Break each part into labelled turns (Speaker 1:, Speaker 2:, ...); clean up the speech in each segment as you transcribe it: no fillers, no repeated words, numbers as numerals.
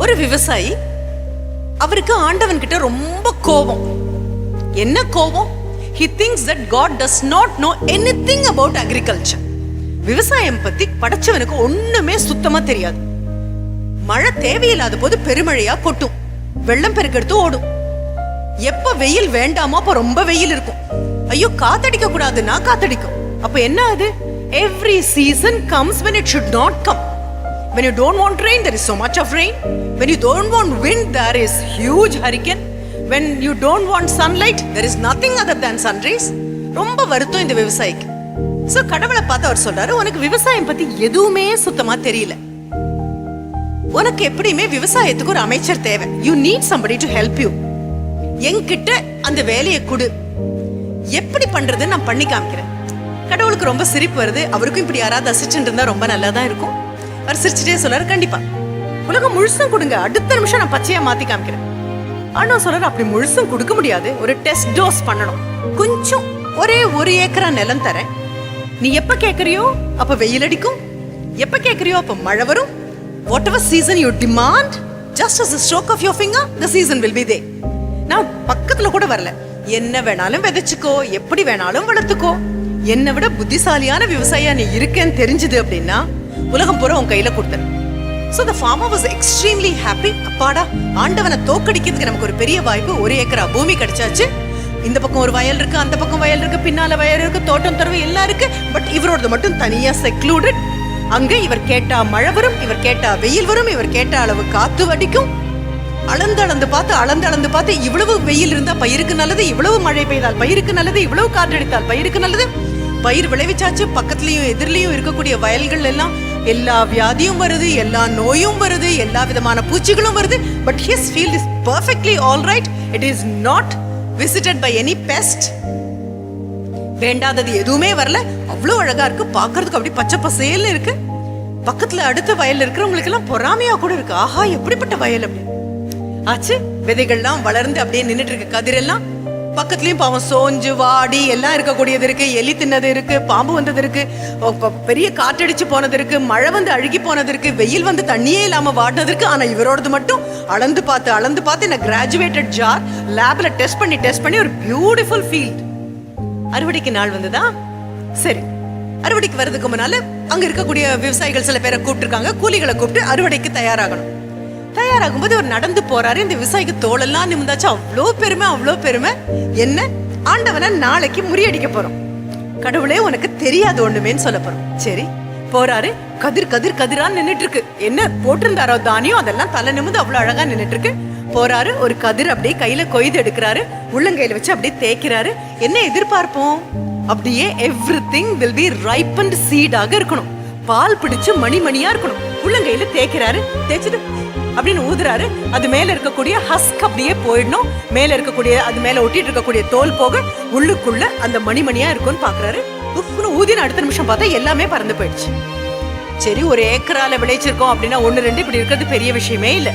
Speaker 1: ஒரு விவசாயி, அவருக்கு ஆண்டவன் கிட்ட ரொம்ப கோபம். என்ன கோபம்? He thinks that God does not know anything about agriculture. விவசாயம் பத்தி படைச்சவனுக்கு ஒண்ணுமே சுத்தமா தெரியாது. மழை தேவையில்லாத போது பெருமழையா கொட்டும், வெள்ளம் பெருக்கெடுத்து ஓடும். எப்ப வெயில் வேண்டாமோ அப்ப ரொம்ப வெயில் இருக்கும். ஐயோ காத்தடிக்க கூடாதுன்னா காத்தடிக்கும். அப்ப என்ன அது? Every season comes when it should not come. When you don't want rain, there is so much of rain. When you don't want wind, there is huge hurricane. When you don't want sunlight, there is nothing other than sun rays. ரொம்ப வருத்தம் இந்த விவசாயிக்கு. So கடவுளை பார்த்து அவர் சொல்றாரு, உனக்கு விவசாயம் பத்தி எதுவுமே சுத்தமா தெரியல. உனக்கு எப்படியுமே விவசாயத்துக்கு ஒரு அமைச்சர் தேவை. You need somebody to help you. என்கிட்ட அந்த வேலையை கொடு, எப்படி பண்றது நான் பண்ணி காமிக்கிறேன். கடவுளுக்கு ரொம்ப சிரிப்பு வருது. அவருக்கும் இப்படி யாராவது அசிஸ்டன்ட் இருந்தா ரொம்ப நல்லா தான் இருக்கும். அவர் சிரிச்சுட்டே சொல்றாரு, கண்டிப்பா உலகம் முழுசும் கொடுங்க, அடுத்த நிமிஷம் நான் பச்சையா மாத்தி காமிக்கிறேன். ஆனா சொல்றாரு, அப்படி முழுசும் கொடுக்க முடியாது, ஒரு டெஸ்ட் டோஸ் பண்ணணும். கொஞ்சம் ஒரே 1 ஏக்கரா நிலம் தரேன். நீ எப்ப கேக்குறியோ அப்ப வெயில் அடிக்கும், எப்ப கேக்குறியோ அப்ப மழை வரும். whatever season you demand, just as a stroke of your finger, the season will be there. நான் பக்கத்துல கூட வரல, என்ன வேணாலும் விதைச்சுக்கோ, எப்படி வேணாலும் வளர்த்துக்கோ. என்னை விட புத்திசாலியான விவசாயியா நீ இருக்கேன்னு தெரிஞ்சது அப்படின்னா உலகம் பூரா உன் கையில கொடுத்தேன். So the farmer was extremely happy. அப்பாடா, ஆண்டவனை தோக்கடிக்கிறதுக்கு நமக்கு ஒரு பெரிய வாய்ப்பு. 1 ஏக்கரா பூமி கிடைச்சாச்சு. இந்த பக்கம் ஒரு வயல் இருக்கு, அந்த பக்கம் வயல் இருக்கு, பின்னால வயல் இருக்கு, தோட்டம் தரவு எல்லாம் இருக்கு. பட் இவரோட மட்டும் தனியா செக்லூடட். அங்க இவர் கேட்டா மழை வரும், இவர் கேட்டா வெயில் வரும், இவர் கேட்ட அளவு காத்து அடிக்கும். அளந்து பார்த்து இவ்வளவு வெயில் இருந்தா பயிருக்கு நல்லது, இவ்வளவு மழை பெய்தால் பயிருக்கு நல்லது, இவ்வளவு காற்றடித்தால் பயிருக்கு நல்லது. பயிர் விளைவிச்சாச்சு. பக்கத்துலயும் எதிரிலையும் இருக்கக்கூடிய வயல்கள் எல்லாம் எல்லா வியாதியும் வருது, எல்லா நோயும் வருது, எல்லா விதமான பூச்சிகளும் வருது. But his field is perfectly all right. It is not visited by any pest. வேண்டாதது எதுவுமே வரல. அவ்வளவு அழகா இருக்கு, பாக்குறதுக்கு அப்படி பச்சை பசேல்னு இருக்கு. பக்கத்துல அடுத்த வயல்ல இருக்கிறவங்களுக்கு எல்லாம் பொறாமையா கூட இருக்கு. ஆஹா, எப்படிப்பட்ட வயல் அப்படி ஆச்சு. விதைகள்லாம் வளர்ந்து அப்படியே நின்றுட்டு இருக்கு. கதிரெல்லாம் பக்கத்துலயும் பாவம் சோஞ்சு வாடி எல்லாம் இருக்கக்கூடியது இருக்கு. எலி தின்னது இருக்கு, பாம்பு வந்தது இருக்கு, பெரிய காற்றடிச்சு போனது இருக்கு, மழை வந்து அழுகி போனது இருக்கு, வெயில் வந்து தண்ணியே இல்லாம வாடினது இருக்கு. ஆனா இவரோடது மட்டும் அளந்து பார்த்து இந்த கிராஜுவேட்டட் ஜார் லேப்ல டெஸ்ட் பண்ணி ஒரு பியூட்டிஃபுல் ஃபீல்ட். அறுவடைக்கு நாள் வந்ததா? சரி, அறுவடைக்கு வர்றதுக்கு முன்னால அங்க இருக்கக்கூடிய விவசாயிகள் சில பேரை கூப்பிட்டுருக்காங்க. கூலிகளை கூப்பிட்டு அறுவடைக்கு தயாராகணும். தயாராகும்போது அவர் நடந்து போறாரு. இந்த விவசாயிக்கு தோளெல்லாம் நிமிந்தாச்சு. அவ்வளோ பெருமை. என்ன? ஆண்டவனை நாளைக்கு முறியடிக்க போறோம். கடவுளே உனக்கு தெரியாது ஒண்ணுமேன்னு சொல்ல போறோம். சரி, போறாரு. கதிரான்னு நின்னுட்டு இருக்கு. என்ன போட்டிருந்தாரோ தானியம் அதெல்லாம் தலை நிமிந்து அவ்வளவு அழகா நின்னுட்டு இருக்கு. போறாரு, ஒரு கதிர் அப்படியே கையில கொய்து எடுக்கிறாரு, உள்ளங்கையில வச்சு அப்படியே தேய்க்கிறாரு. என்ன எதிர்பார்ப்போம்? அப்படியே எவ்ரிதிங் வில் பி ரைப்பன்ட் சீடாக இருக்கணும், பால் பிடிச்சு மணிமணியா இருக்கணும். உள்ளங்கையில தேய்க்கிறாரு, தேய்ச்சிட்டு அப்படின்னு ஊதுறாரு. அது மேல இருக்கக்கூடிய ஹஸ்க் அப்படியே போயிடணும். மேல இருக்கக்கூடிய அது மேல ஒட்டிட்டு இருக்கக்கூடிய தோல் போக உள்ளுக்குள்ள அந்த மணிமணியா இருக்கும்னு பாக்குறாரு. ஊதின அடுத்த நிமிஷம் பார்த்தா எல்லாமே பறந்து போயிடுச்சு. சரி, 1 ஏக்கரால விளைச்சிருக்கோம் அப்படின்னா 1 2 இப்படி இருக்கிறது பெரிய விஷயமே இல்ல.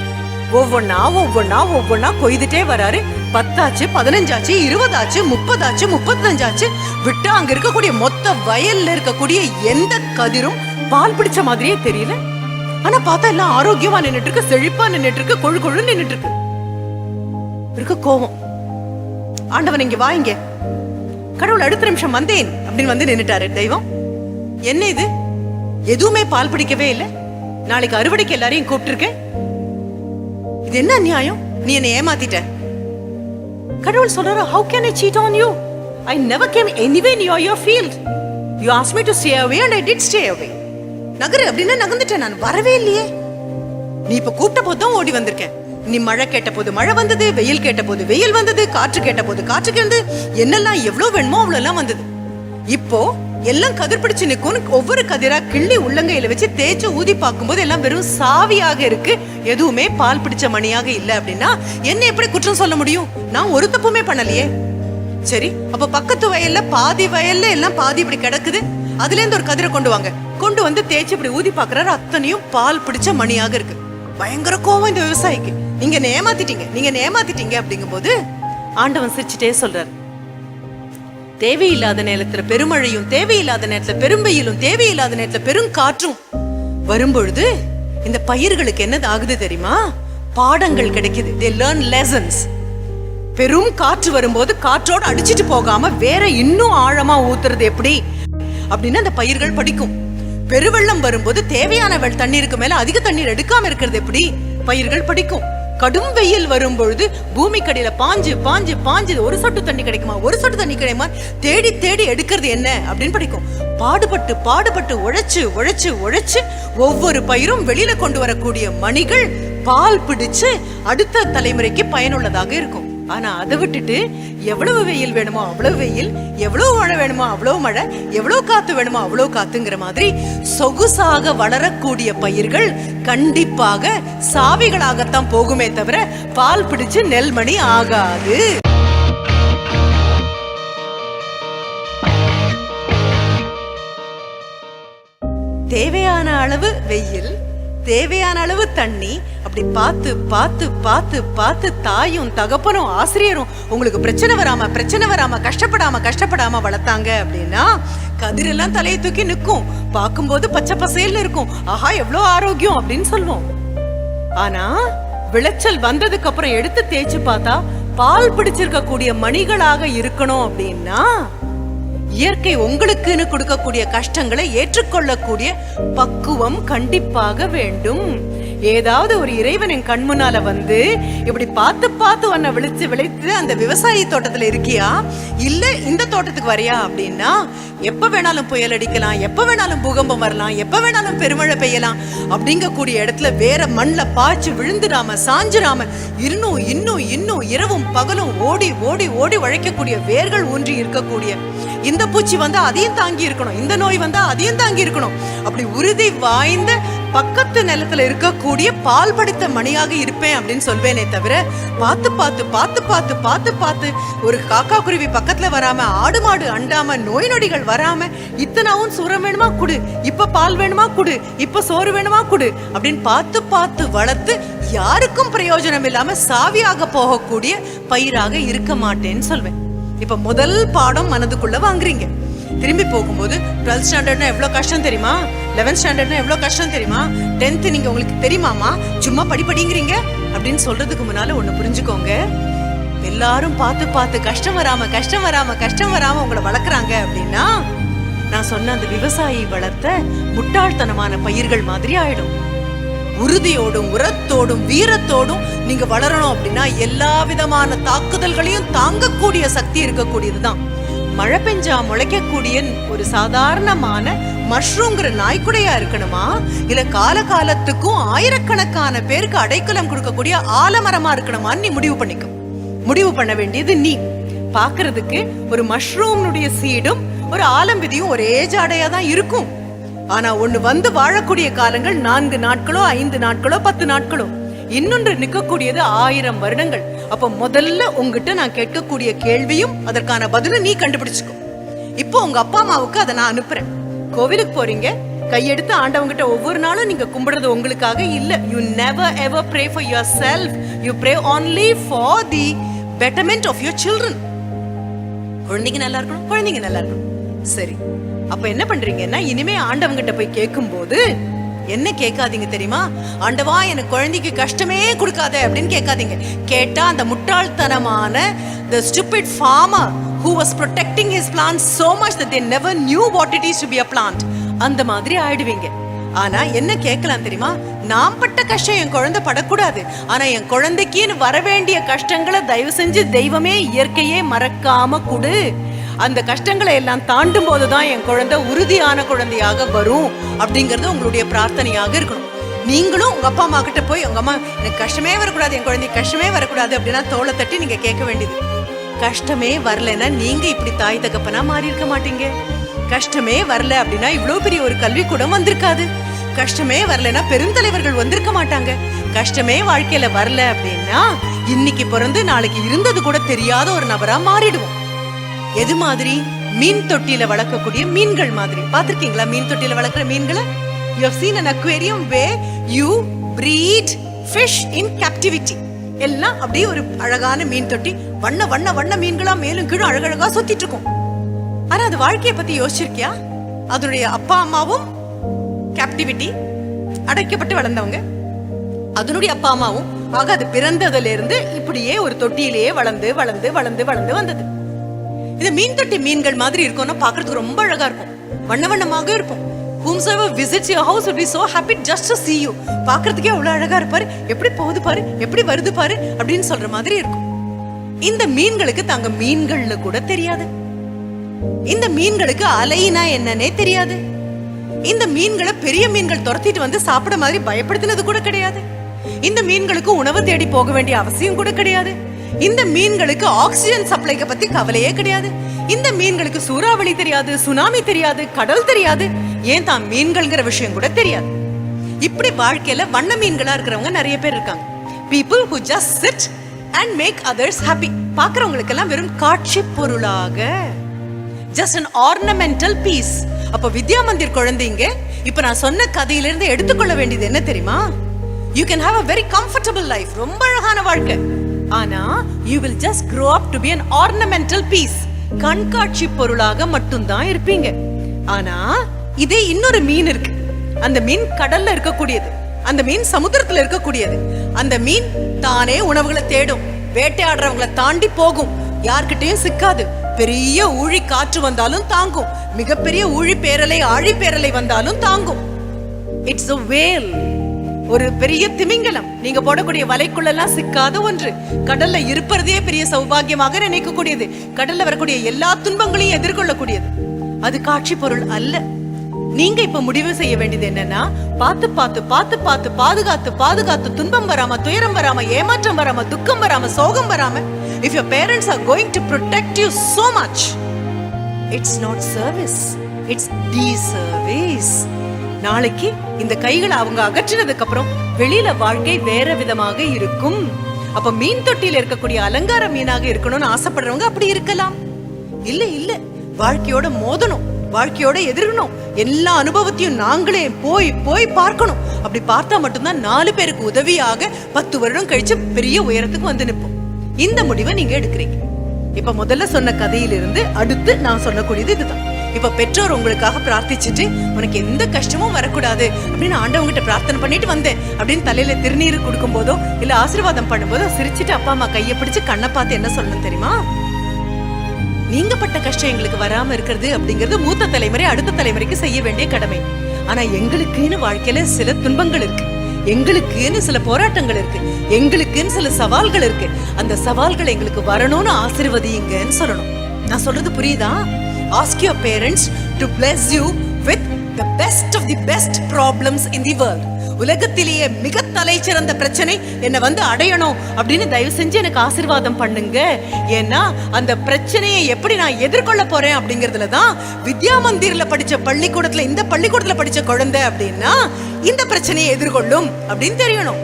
Speaker 1: ஒவ்வொன்னா கொய்துட்டே வராரு. 10 ஆச்சு, 15 ஆச்சு, 20 ஆச்சு, 30 ஆச்சு, 35 ஆச்சு. விட்டா அங்க இருக்கக்கூடிய மொத்த வயல்ல இருக்கக்கூடிய எந்த கதிரும் பால் பிடிச்ச மாதிரியே தெரியல. ஆனா பார்த்தா எல்லாம் ஆரோக்கியமா நின்னுட்டு இருக்கு, செழிப்பா நின்னுட்டு இருக்கு, கொழு நின்னுட்டு இருக்கு. கோவம். ஆண்டவன் இங்க வா, இங்க. கடவுள் அடுத்த நிமிஷம் வந்தேன் அப்படின்னு வந்து நின்னுட்டாரு. தெய்வம், என்ன இது? எதுவுமே பால் பிடிக்கவே இல்லை. நாளைக்கு அறுவடைக்கு எல்லாரையும் கூப்பிட்டு இருக்கேன். இது என்ன நியாயம்? நீ என்ன ஏமாத்திட்ட. கடவுள் சொல்றாரு, how can I cheat on you? I never came anywhere near your field. You asked me to stay away and I did stay away. Nagar அப்படின்னா நகர்ந்துட்டேன், நான் வரவே இல்லையே. நீ இப்ப கூப்பிட்ட போதுதான் ஓடி வந்திருக்கேன். நீ மழை கேட்ட போது மழை வந்தது, வெயில் கேட்ட போது வெயில் வந்தது, காற்று கேட்ட போது காற்றுக்கு வந்து என்னெல்லாம் எவ்வளவு வேணுமோ அவ்வளவு எல்லாம் வந்தது. இப்போ எல்லாம் கதிர் பிடிச்சு நிற்கும். ஒவ்வொரு கதிரா கிள்ளி உள்ளங்கையில வச்சு தேய்ச்சி ஊதி பார்க்கும்போது எல்லாம் வெறும் சாவியாக இருக்கு, எதுவுமே பால் பிடிச்ச மணியாக இல்லை. அப்படின்னா என்ன எப்படி குற்றம் சொல்ல முடியும்? நான் ஒரு தப்புமே பண்ணலையே. சரி, அப்ப பக்கத்து வயல்ல பாதி வயல்ல எல்லாம் பாதி இப்படி கிடக்குது. அதுல இருந்து ஒரு கதிரை கொண்டு வந்து தேய்ச்சி இப்படி ஊதி பாக்குறாரு. அத்தனையும் பால் பிடிச்ச மணியாக இருக்கு. பயங்கர கோவம் இந்த விவசாயிக்கு. நீங்க ஏமாத்திட்டீங்க அப்படிங்கும் போது ஆண்டவன் சிரிச்சுட்டே சொல்றாரு, தேவையில்லாத நேரத்துல பெருமழையும், தேவையில்லாத நேரத்துல பெரும்பெயிலும், தேவையில்லாத நேரத்துல பெரும் காற்றும் வரும்பொழுது இந்த பயிர்களுக்கு என்னது ஆகுது தெரியுமா? பாடங்கள் கிடைக்குது. they learn lessons. பெரும் காற்று வரும்போது காற்றோடு அடிச்சிட்டு போகாம வேற இன்னும் ஆழமா ஊத்துறது எப்படி அப்படின்னு அந்த பயிர்கள் படிக்கும். பெருவெள்ளம் வரும்போது தேவையான தண்ணீருக்கு மேல அதிக தண்ணீர் எடுக்காம இருக்கிறது எப்படி பயிர்கள் படிக்கும். கடும் வெயில் வரும்பொழுது பூமிக்கடியில பாஞ்சு பாஞ்சு பாஞ்சு ஒரு சொட்டு தண்ணி கிடைக்குமா, ஒரு சொட்டு தண்ணி கிடைக்குமா, தேடி தேடி எடுக்கிறது என்ன அப்படின்னு படிக்கும். பாடுபட்டு பாடுபட்டு உழைச்சு உழைச்சு உழைச்சு ஒவ்வொரு பயிரும் வெளியில கொண்டு வரக்கூடிய மணிகள் பால் பிடிச்சு அடுத்த தலைமுறைக்கு பயனுள்ளதாக இருக்கும். ஆனா அதை விட்டுட்டு எவ்வளவு வெயில் வேணுமோ அவ்வளவு வெயில், எவ்வளவு மழை வேணுமோ அவ்வளவு மழை, எவ்வளவு காத்து வேணுமோ அவ்வளவு காத்துங்கிற மாதிரி சொகுசாக வளரக்கூடிய பயிர்கள் கண்டிப்பாக சாவிகளாகத்தான் போகுமே தவிர பால் பிடிச்சு நெல்மணி ஆகாது. தேவையான அளவு வெயில், தேவையான அளவு தண்ணி, அப்படி பார்த்து பார்த்து பார்த்து பார்த்து தாயும் தகப்பனும் ஆசிரியரும் உங்களுக்கு பிரச்சனை வராம கஷ்டப்படாம வளர்த்தாங்க அப்படின்னா கதிரெல்லாம் தலையை தூக்கி நிற்கும். பார்க்கும்போது பச்சை பசேல்னு இருக்கும். ஆஹா எவ்வளவு ஆரோக்கியம் அப்படின்னு சொல்லுவோம். ஆனா விளைச்சல் வந்ததுக்கு அப்புறம் எடுத்து தேய்ச்சு பார்த்தா பால் பிடிச்சிருக்க கூடிய மணிகளாக இருக்கணும் அப்படின்னா இயற்கை உங்களுக்குன்னு கொடுக்கக்கூடிய கஷ்டங்களை ஏற்றுக்கொள்ளக்கூடிய பக்குவம் கண்டிப்பாக வேண்டும். ஏதாவது ஒரு இறைவன் என் கண் முன்னால வந்து இப்படி பார்த்து பார்த்து உன்னை விளைத்து அந்த விவசாயி தோட்டத்துல இருக்கியா, இல்ல இந்த தோட்டத்துக்கு வரியா அப்படின்னா எப்ப வேணாலும் புயல் அடிக்கலாம், எப்ப வேணாலும் பூகம்பம் வரலாம், எப்ப வேணாலும் பெருமழை பெய்யலாம் அப்படிங்கக்கூடிய இடத்துல வேற மண்ணில் பாய்ச்சி விழுந்துடாம சாஞ்சிடாம இன்னும் இரவும் பகலும் ஓடி ஓடி ஓடி உழைக்கக்கூடிய வேர்கள் ஊன்றி இருக்கக்கூடிய இந்த பூச்சி வந்தா அதையும் தாங்கி இருக்கணும், இந்த நோய் வந்தா அதையும் தாங்கி இருக்கணும், அப்படி உறுதி வாய்ந்த பக்கத்து நிலத்துல இருக்கக்கூடிய பால் படித்த மணியாக இருப்பேன் அப்படின்னு சொல்வேனே தவிர பார்த்து பார்த்து பார்த்து பார்த்து பார்த்து பார்த்து ஒரு காக்கா குருவி பக்கத்துல வராம, ஆடு மாடு அண்டாம, நோய் நொடிகள் வராம, இத்தனாவும் சூரம் வேணுமா குடு, இப்ப பால் வேணுமா குடு, இப்ப சோறு வேணுமா குடு அப்படின்னு பார்த்து பார்த்து வளர்த்து யாருக்கும் பிரயோஜனம் இல்லாம சாவியாக போகக்கூடிய பயிராக இருக்க மாட்டேன்னு சொல்வேன். இப்ப முதல் பாடம் மனதுக்குள்ள வாங்குறீங்க. திரும்பி போகும்போது 12th ஸ்டாண்டர்ட்னா எவ்வளவு கஷ்டம் தெரியுமா, 11th ஸ்டாண்டர்ட்னா எவ்வளவு கஷ்டம் தெரியுமா, 10th நீங்க உங்களுக்கு தெரியுமாமா, சும்மா படிங்கிறீங்க அப்படின்னு சொல்றதுக்கு முன்னால ஒண்ணு புரிஞ்சுக்கோங்க. எல்லாரும் பார்த்து பார்த்து கஷ்டம் வராம உங்களை வளர்க்குறாங்க அப்படின்னா நான் சொன்ன அந்த விவசாயி வளர்த்த முட்டாள்தனமான பயிர்கள் மாதிரி ஆயிடும். உறுதியோடும் உரத்தோடும் வீரத்தோடும் நீங்க வளரணும் அப்படின்னா எல்லா விதமான தாக்குதல்களையும் தாங்கக்கூடிய சக்தி இருக்கக்கூடியதுதான். மழை பெஞ்சா முளைக்கக்கூடிய ஒரு சாதாரணமான மஷ்ரூம்ங்கிற நாய்க்குடையா இருக்கணுமா, இல்ல காலத்துக்கும் ஆயிரக்கணக்கான பேருக்கு அடைக்கலம் கொடுக்கக்கூடிய ஆலமரமா இருக்கணுமான்னு நீ முடிவு பண்ண வேண்டியது நீ. பாக்குறதுக்கு ஒரு மஷ்ரூம்னுடைய சீடும் ஒரு ஆலம்பிதியும் ஒரே ஜாடையா தான் இருக்கும். ஆனா ஒண்ணு வந்து வாழக்கூடிய காலங்கள் 4 நாட்களோ 5 நாட்களோ 10 நாட்களோ, இன்னொன்று நிற்கக்கூடியது 1000 வருடங்கள். அப்ப முதல்ல உங்ககிட்ட நான் கேட்கக்கூடிய கேள்வியும் அதற்கான பதிலும் நீ கண்டுபிடிச்சுக்கோ. இப்போ உங்க அப்பா அம்மாவுக்கு அதை நான் அனுப்புறேன். கோவிலுக்கு போறீங்க, கையெடுத்து ஆண்டவங்கிட்ட ஒவ்வொரு நாளும் நீங்க கும்பிடுறது உங்களுக்காக இல்ல. You never ever pray for yourself, you pray only for the betterment of your children. குழந்தைங்க நல்லா இருக்கணும். சரி, அப்ப என்ன பண்றீங்கன்னா இனிமே ஆண்டவங்கிட்ட போய் கேட்கும் போது என்ன கேட்காதீங்க தெரியுமா, ஆண்டவா எனக்கு குழந்தைக்கு கஷ்டமே கொடுக்காத அப்படின்னு கேட்காதீங்க. கேட்டா அந்த முட்டாள்தனமான the stupid farmer who was protecting his plants so much that they never knew what it is to be a plant, அந்த மாதிரி ஆயிடுவீங்க. ஆனா என்ன கேட்கலாம் தெரியுமா, நான் பட்ட கஷ்டம் என் குழந்தை படக்கூடாது, ஆனா என் குழந்தைக்குன்னு வர வேண்டிய கஷ்டங்களை தயவு செஞ்சு தெய்வமே இயற்கையே மறக்காம கொடு. அந்த கஷ்டங்களை எல்லாம் தாண்டும் போதுதான் என் குழந்தை உறுதியான குழந்தையாக வரும் அப்படிங்கறது உங்களுடைய பிரார்த்தனையாக இருக்கணும். நீங்களும் உங்க அப்பா அம்மா கிட்ட போய் உங்க அம்மா எனக்கு கஷ்டமே வரக்கூடாது, என் குழந்தைக்கு கஷ்டமே வரக்கூடாது அப்படின்னா தோளை தட்டி நீங்க கேட்க வேண்டியது. கஷ்டமே வரலன்னா நீங்க இப்படி தாய் தகப்பனா மாறி இருக்க மாட்டீங்க. கஷ்டமே வரல அப்படின்னா இவ்வளவு பெரிய ஒரு கல்வி கூட வந்திருக்காது. கஷ்டமே வரலன்னா பெருந்தலைவர்கள் வந்திருக்க மாட்டாங்க. கஷ்டமே வாழ்க்கையில வரல அப்படின்னா இன்னைக்கு பிறந்து நாளைக்கு இருந்தது கூட தெரியாத ஒரு நபரா மாறிடுவோம். எது மாதிரி? மீன் தொட்டியில வளர்க்கக்கூடிய மீன்கள் மாதிரி. பாத்திருக்கீங்களா மீன் தொட்டியில வளர்க்கிற மீன்களை? You have seen an aquarium where you breed fish in captivity. எல்லாம் அப்படியே ஒரு அழகான மீன் தொட்டி, வண்ண மீன்களா மேலும் கீழும் அழகழகா சுத்திட்டு இருக்கும். ஆனா அது வாழ்க்கையை பத்தி யோசிச்சிருக்கியா? அதனுடைய அப்பா அம்மாவும் கேப்டிவிட்டி அடைக்கப்பட்டு வளர்ந்தவங்க, அதனுடைய அப்பா அம்மாவும் ஆக அது பிறந்ததுல இருந்து இப்படியே ஒரு தொட்டியிலேயே வளர்ந்து வளர்ந்து வளர்ந்து வளர்ந்து வந்தது. இந்த மீன் தொட்டி மீன்கள் மாதிரி இருக்கும்னா பாக்குறதுக்கு ரொம்ப அழகா இருக்கும், வண்ண வண்ணமாக இருக்கும். Whomsoever visits your house will be so happy just to see you. பாக்குறதுக்கே அவ்வளவு அழகா இருப்பாரு, எப்படி போகுது பாரு, எப்படி வருது பாரு அப்படின்னு சொல்ற மாதிரி இருக்கும். இந்த மீன்களுக்கு தாங்க மீன்கள்னு கூட தெரியாது. இந்த மீன்களுக்கு அலைனா என்னன்னே தெரியாது. இந்த மீன்களை பெரிய மீன்கள் துரத்திட்டு வந்து சாப்பிட மாதிரி பயப்படுத்தினது கூட கிடையாது. இந்த மீன்களுக்கு உணவு தேடி போக வேண்டிய அவசியம் கூட கிடையாது. இந்த மீன்களுக்கு ஆக்சிஜன் சப்ளைக்கு பத்தி கவலையே கிடையாது. இந்த மீன்களுக்கு சூறாவளி தெரியாது, சுனாமி தெரியாது, கடல் தெரியாது, ஏன் தான் மீன்கள்ங்கிற விஷயம் கூட தெரியாது. இப்படி வாழ்க்கையில வண்ண மீன்களா இருக்கிறவங்க நிறைய பேர் இருக்காங்க. People who just sit and make others happy. பாக்குறவங்களுக்கு எல்லாம் வெறும் காட்சி பொருளாக, just an ornamental piece. அப்ப வித்யா மந்திர் குழந்தைங்க இப்ப நான் சொன்ன கதையிலிருந்து எடுத்துக்கொள்ள வேண்டியது என்ன தெரியுமா? You can have a very comfortable life, ரொம்ப அழகான வாழ்க்கை. ஆனா you will just grow up to be an ornamental piece. கண்காட்சி பொருளாக மட்டும்தான் இருப்பீங்க. ஆனா இதே இன்னொரு மீன் இருக்கு. அந்த மீன் கடல்ல இருக்கக்கூடியது, அந்த மீன் சமுத்திரத்துல இருக்கக்கூடியது. அந்த மீன் தானே உணவுகளை தேடும், வேட்டையாடுறவங்களை தாண்டி போகும், யார்கிட்டயும் சிக்காது. பெரிய ஊழி காற்று வந்தாலும் தாங்கும், மிகப்பெரிய ஊழி பேரலை ஆழி பேரலை வந்தாலும் தாங்கும். It's a whale. ஒரு பெரிய திமிங்கலம், நீங்க போடக்கூடிய வலைக்குள்ளெல்லாம் சிக்காத ஒன்று. கடல்ல இருப்பதே பெரிய சௌபாகியமாக நினைக்கக்கூடியது, கடல்ல வரக்கூடிய எல்லா துன்பங்களையும் எதிர்கொள்ளக்கூடியது. அது காட்சி பொருள் அல்ல. நீங்க இப்ப முடிவு செய்ய வேண்டியது என்னன்னா, பார்த்து பார்த்து பார்த்து பார்த்து பாதுகாத்து பாதுகாத்து துன்பம் வராம, துயரம் வராம, ஏமாற்றம் வராம, துக்கம் வராம, சோகம் வராம, if your parents are going to protect you so much, it's not service, it's disservice. நாளைக்கு இந்த கைகளை அவங்க அகற்றினதுக்கு அப்புறம் வெளியில வாழ்க்கை வேற விதமாக இருக்கும். அப்ப மீன் தொட்டியில இருக்கக்கூடிய அலங்கார மீனாக இருக்கணும்னு ஆசைப்படுறவங்க அப்படி இருக்கலாம். இல்ல இல்ல, வாழ்க்கையோட மோதணும், வாழ்க்கையோட எதிர்க்கணும், எல்லா அனுபவத்தையும் நாங்களே போய் போய் பார்க்கணும். அப்படி பார்த்தா மட்டும்தான் 4 பேருக்கு உதவியாக 10 வருடம் கழிச்சு பெரிய உயரத்துக்கு வந்து நிற்போம். இந்த முடிவை நீங்க எடுக்கிறீங்க. இப்ப முதல்ல சொன்ன கதையிலிருந்து அடுத்து நான் சொல்லக்கூடியது இதுதான். இப்ப பெற்றோர் உங்களுக்காக பிரார்த்திச்சுட்டு, உனக்கு எந்த கஷ்டமும் வரக்கூடாது அப்படின்னு ஆண்டவங்கிட்ட பிரார்த்தனை பண்ணிட்டு வந்தேன் அப்படின்னு தலையில திருநீர் கொடுக்கும் போதோ இல்ல ஆசீர்வாதம் பண்ணும்போதோ சிரிச்சுட்டு அப்பா அம்மா கையை பிடிச்சு கண்ணை பார்த்து என்ன சொல்லணும் தெரியுமா? நீங்க பட்ட கஷ்டம் எங்களுக்கு வராம இருக்கிறது அப்படிங்கிறது மூத்த தலைமுறை அடுத்த தலைமுறைக்கு செய்ய வேண்டிய கடமை. ஆனா எங்களுக்குன்னு வாழ்க்கையில சில துன்பங்கள் இருக்கு, எங்களுக்குன்னு சில போராட்டங்கள் இருக்கு, எங்களுக்குன்னு சில சவால்கள் இருக்கு. அந்த சவால்கள் எங்களுக்கு வரணும்னு ஆசீர்வதிங்கன்னு சொல்லணும். நான் சொல்றது புரியுதா? Ask your parents to bless you with the best of the best problems in the world. உலகத்திலேயே மிக தலை சிறந்த பிரச்சனை என்ன வந்து அடையணும் அப்படின்னு தயவு செஞ்சு எனக்கு ஆசீர்வாதம் பண்ணுங்க. ஏன்னா அந்த பிரச்சனையை எப்படி நான் எதிர்கொள்ள போறேன் அப்படிங்கறதுல தான் வித்யா மந்திர்ல படிச்ச பள்ளிக்கூடத்துல, இந்த பள்ளிக்கூடத்துல படிச்ச குழந்தை அப்படின்னா இந்த பிரச்சனையை எதிர்கொள்ளும் அப்படின்னு தெரியணும்.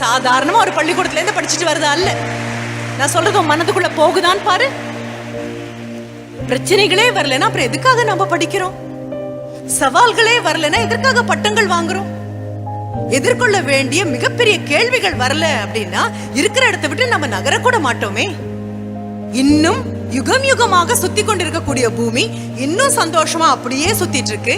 Speaker 1: சாதாரணமா ஒரு பள்ளிக்கூடத்துல இருந்து படிச்சுட்டு வருது அல்ல. நான் சொல்றது மனதுக்குள்ள போகுதான் பாரு. பிரச்சனைகளே வரலன்னா அப்புறம் எதுக்காக நம்ம படிக்கிறோம்? சவால்களே வரலன்னா எதற்காக பட்டங்கள் வாங்குறோம்? எதிர்கொள்ள வேண்டிய மிகப்பெரிய கேள்விகள் வரல அப்படின்னா இருக்கிற இடத்தை விட்டு நம்ம நகரக்கூட மாட்டோமே. இன்னும் யுகம் யுகமாக சுத்தி கொண்டிருக்கக்கூடிய பூமி இன்னும் சந்தோஷமா அப்படியே சுத்திட்டு இருக்கு.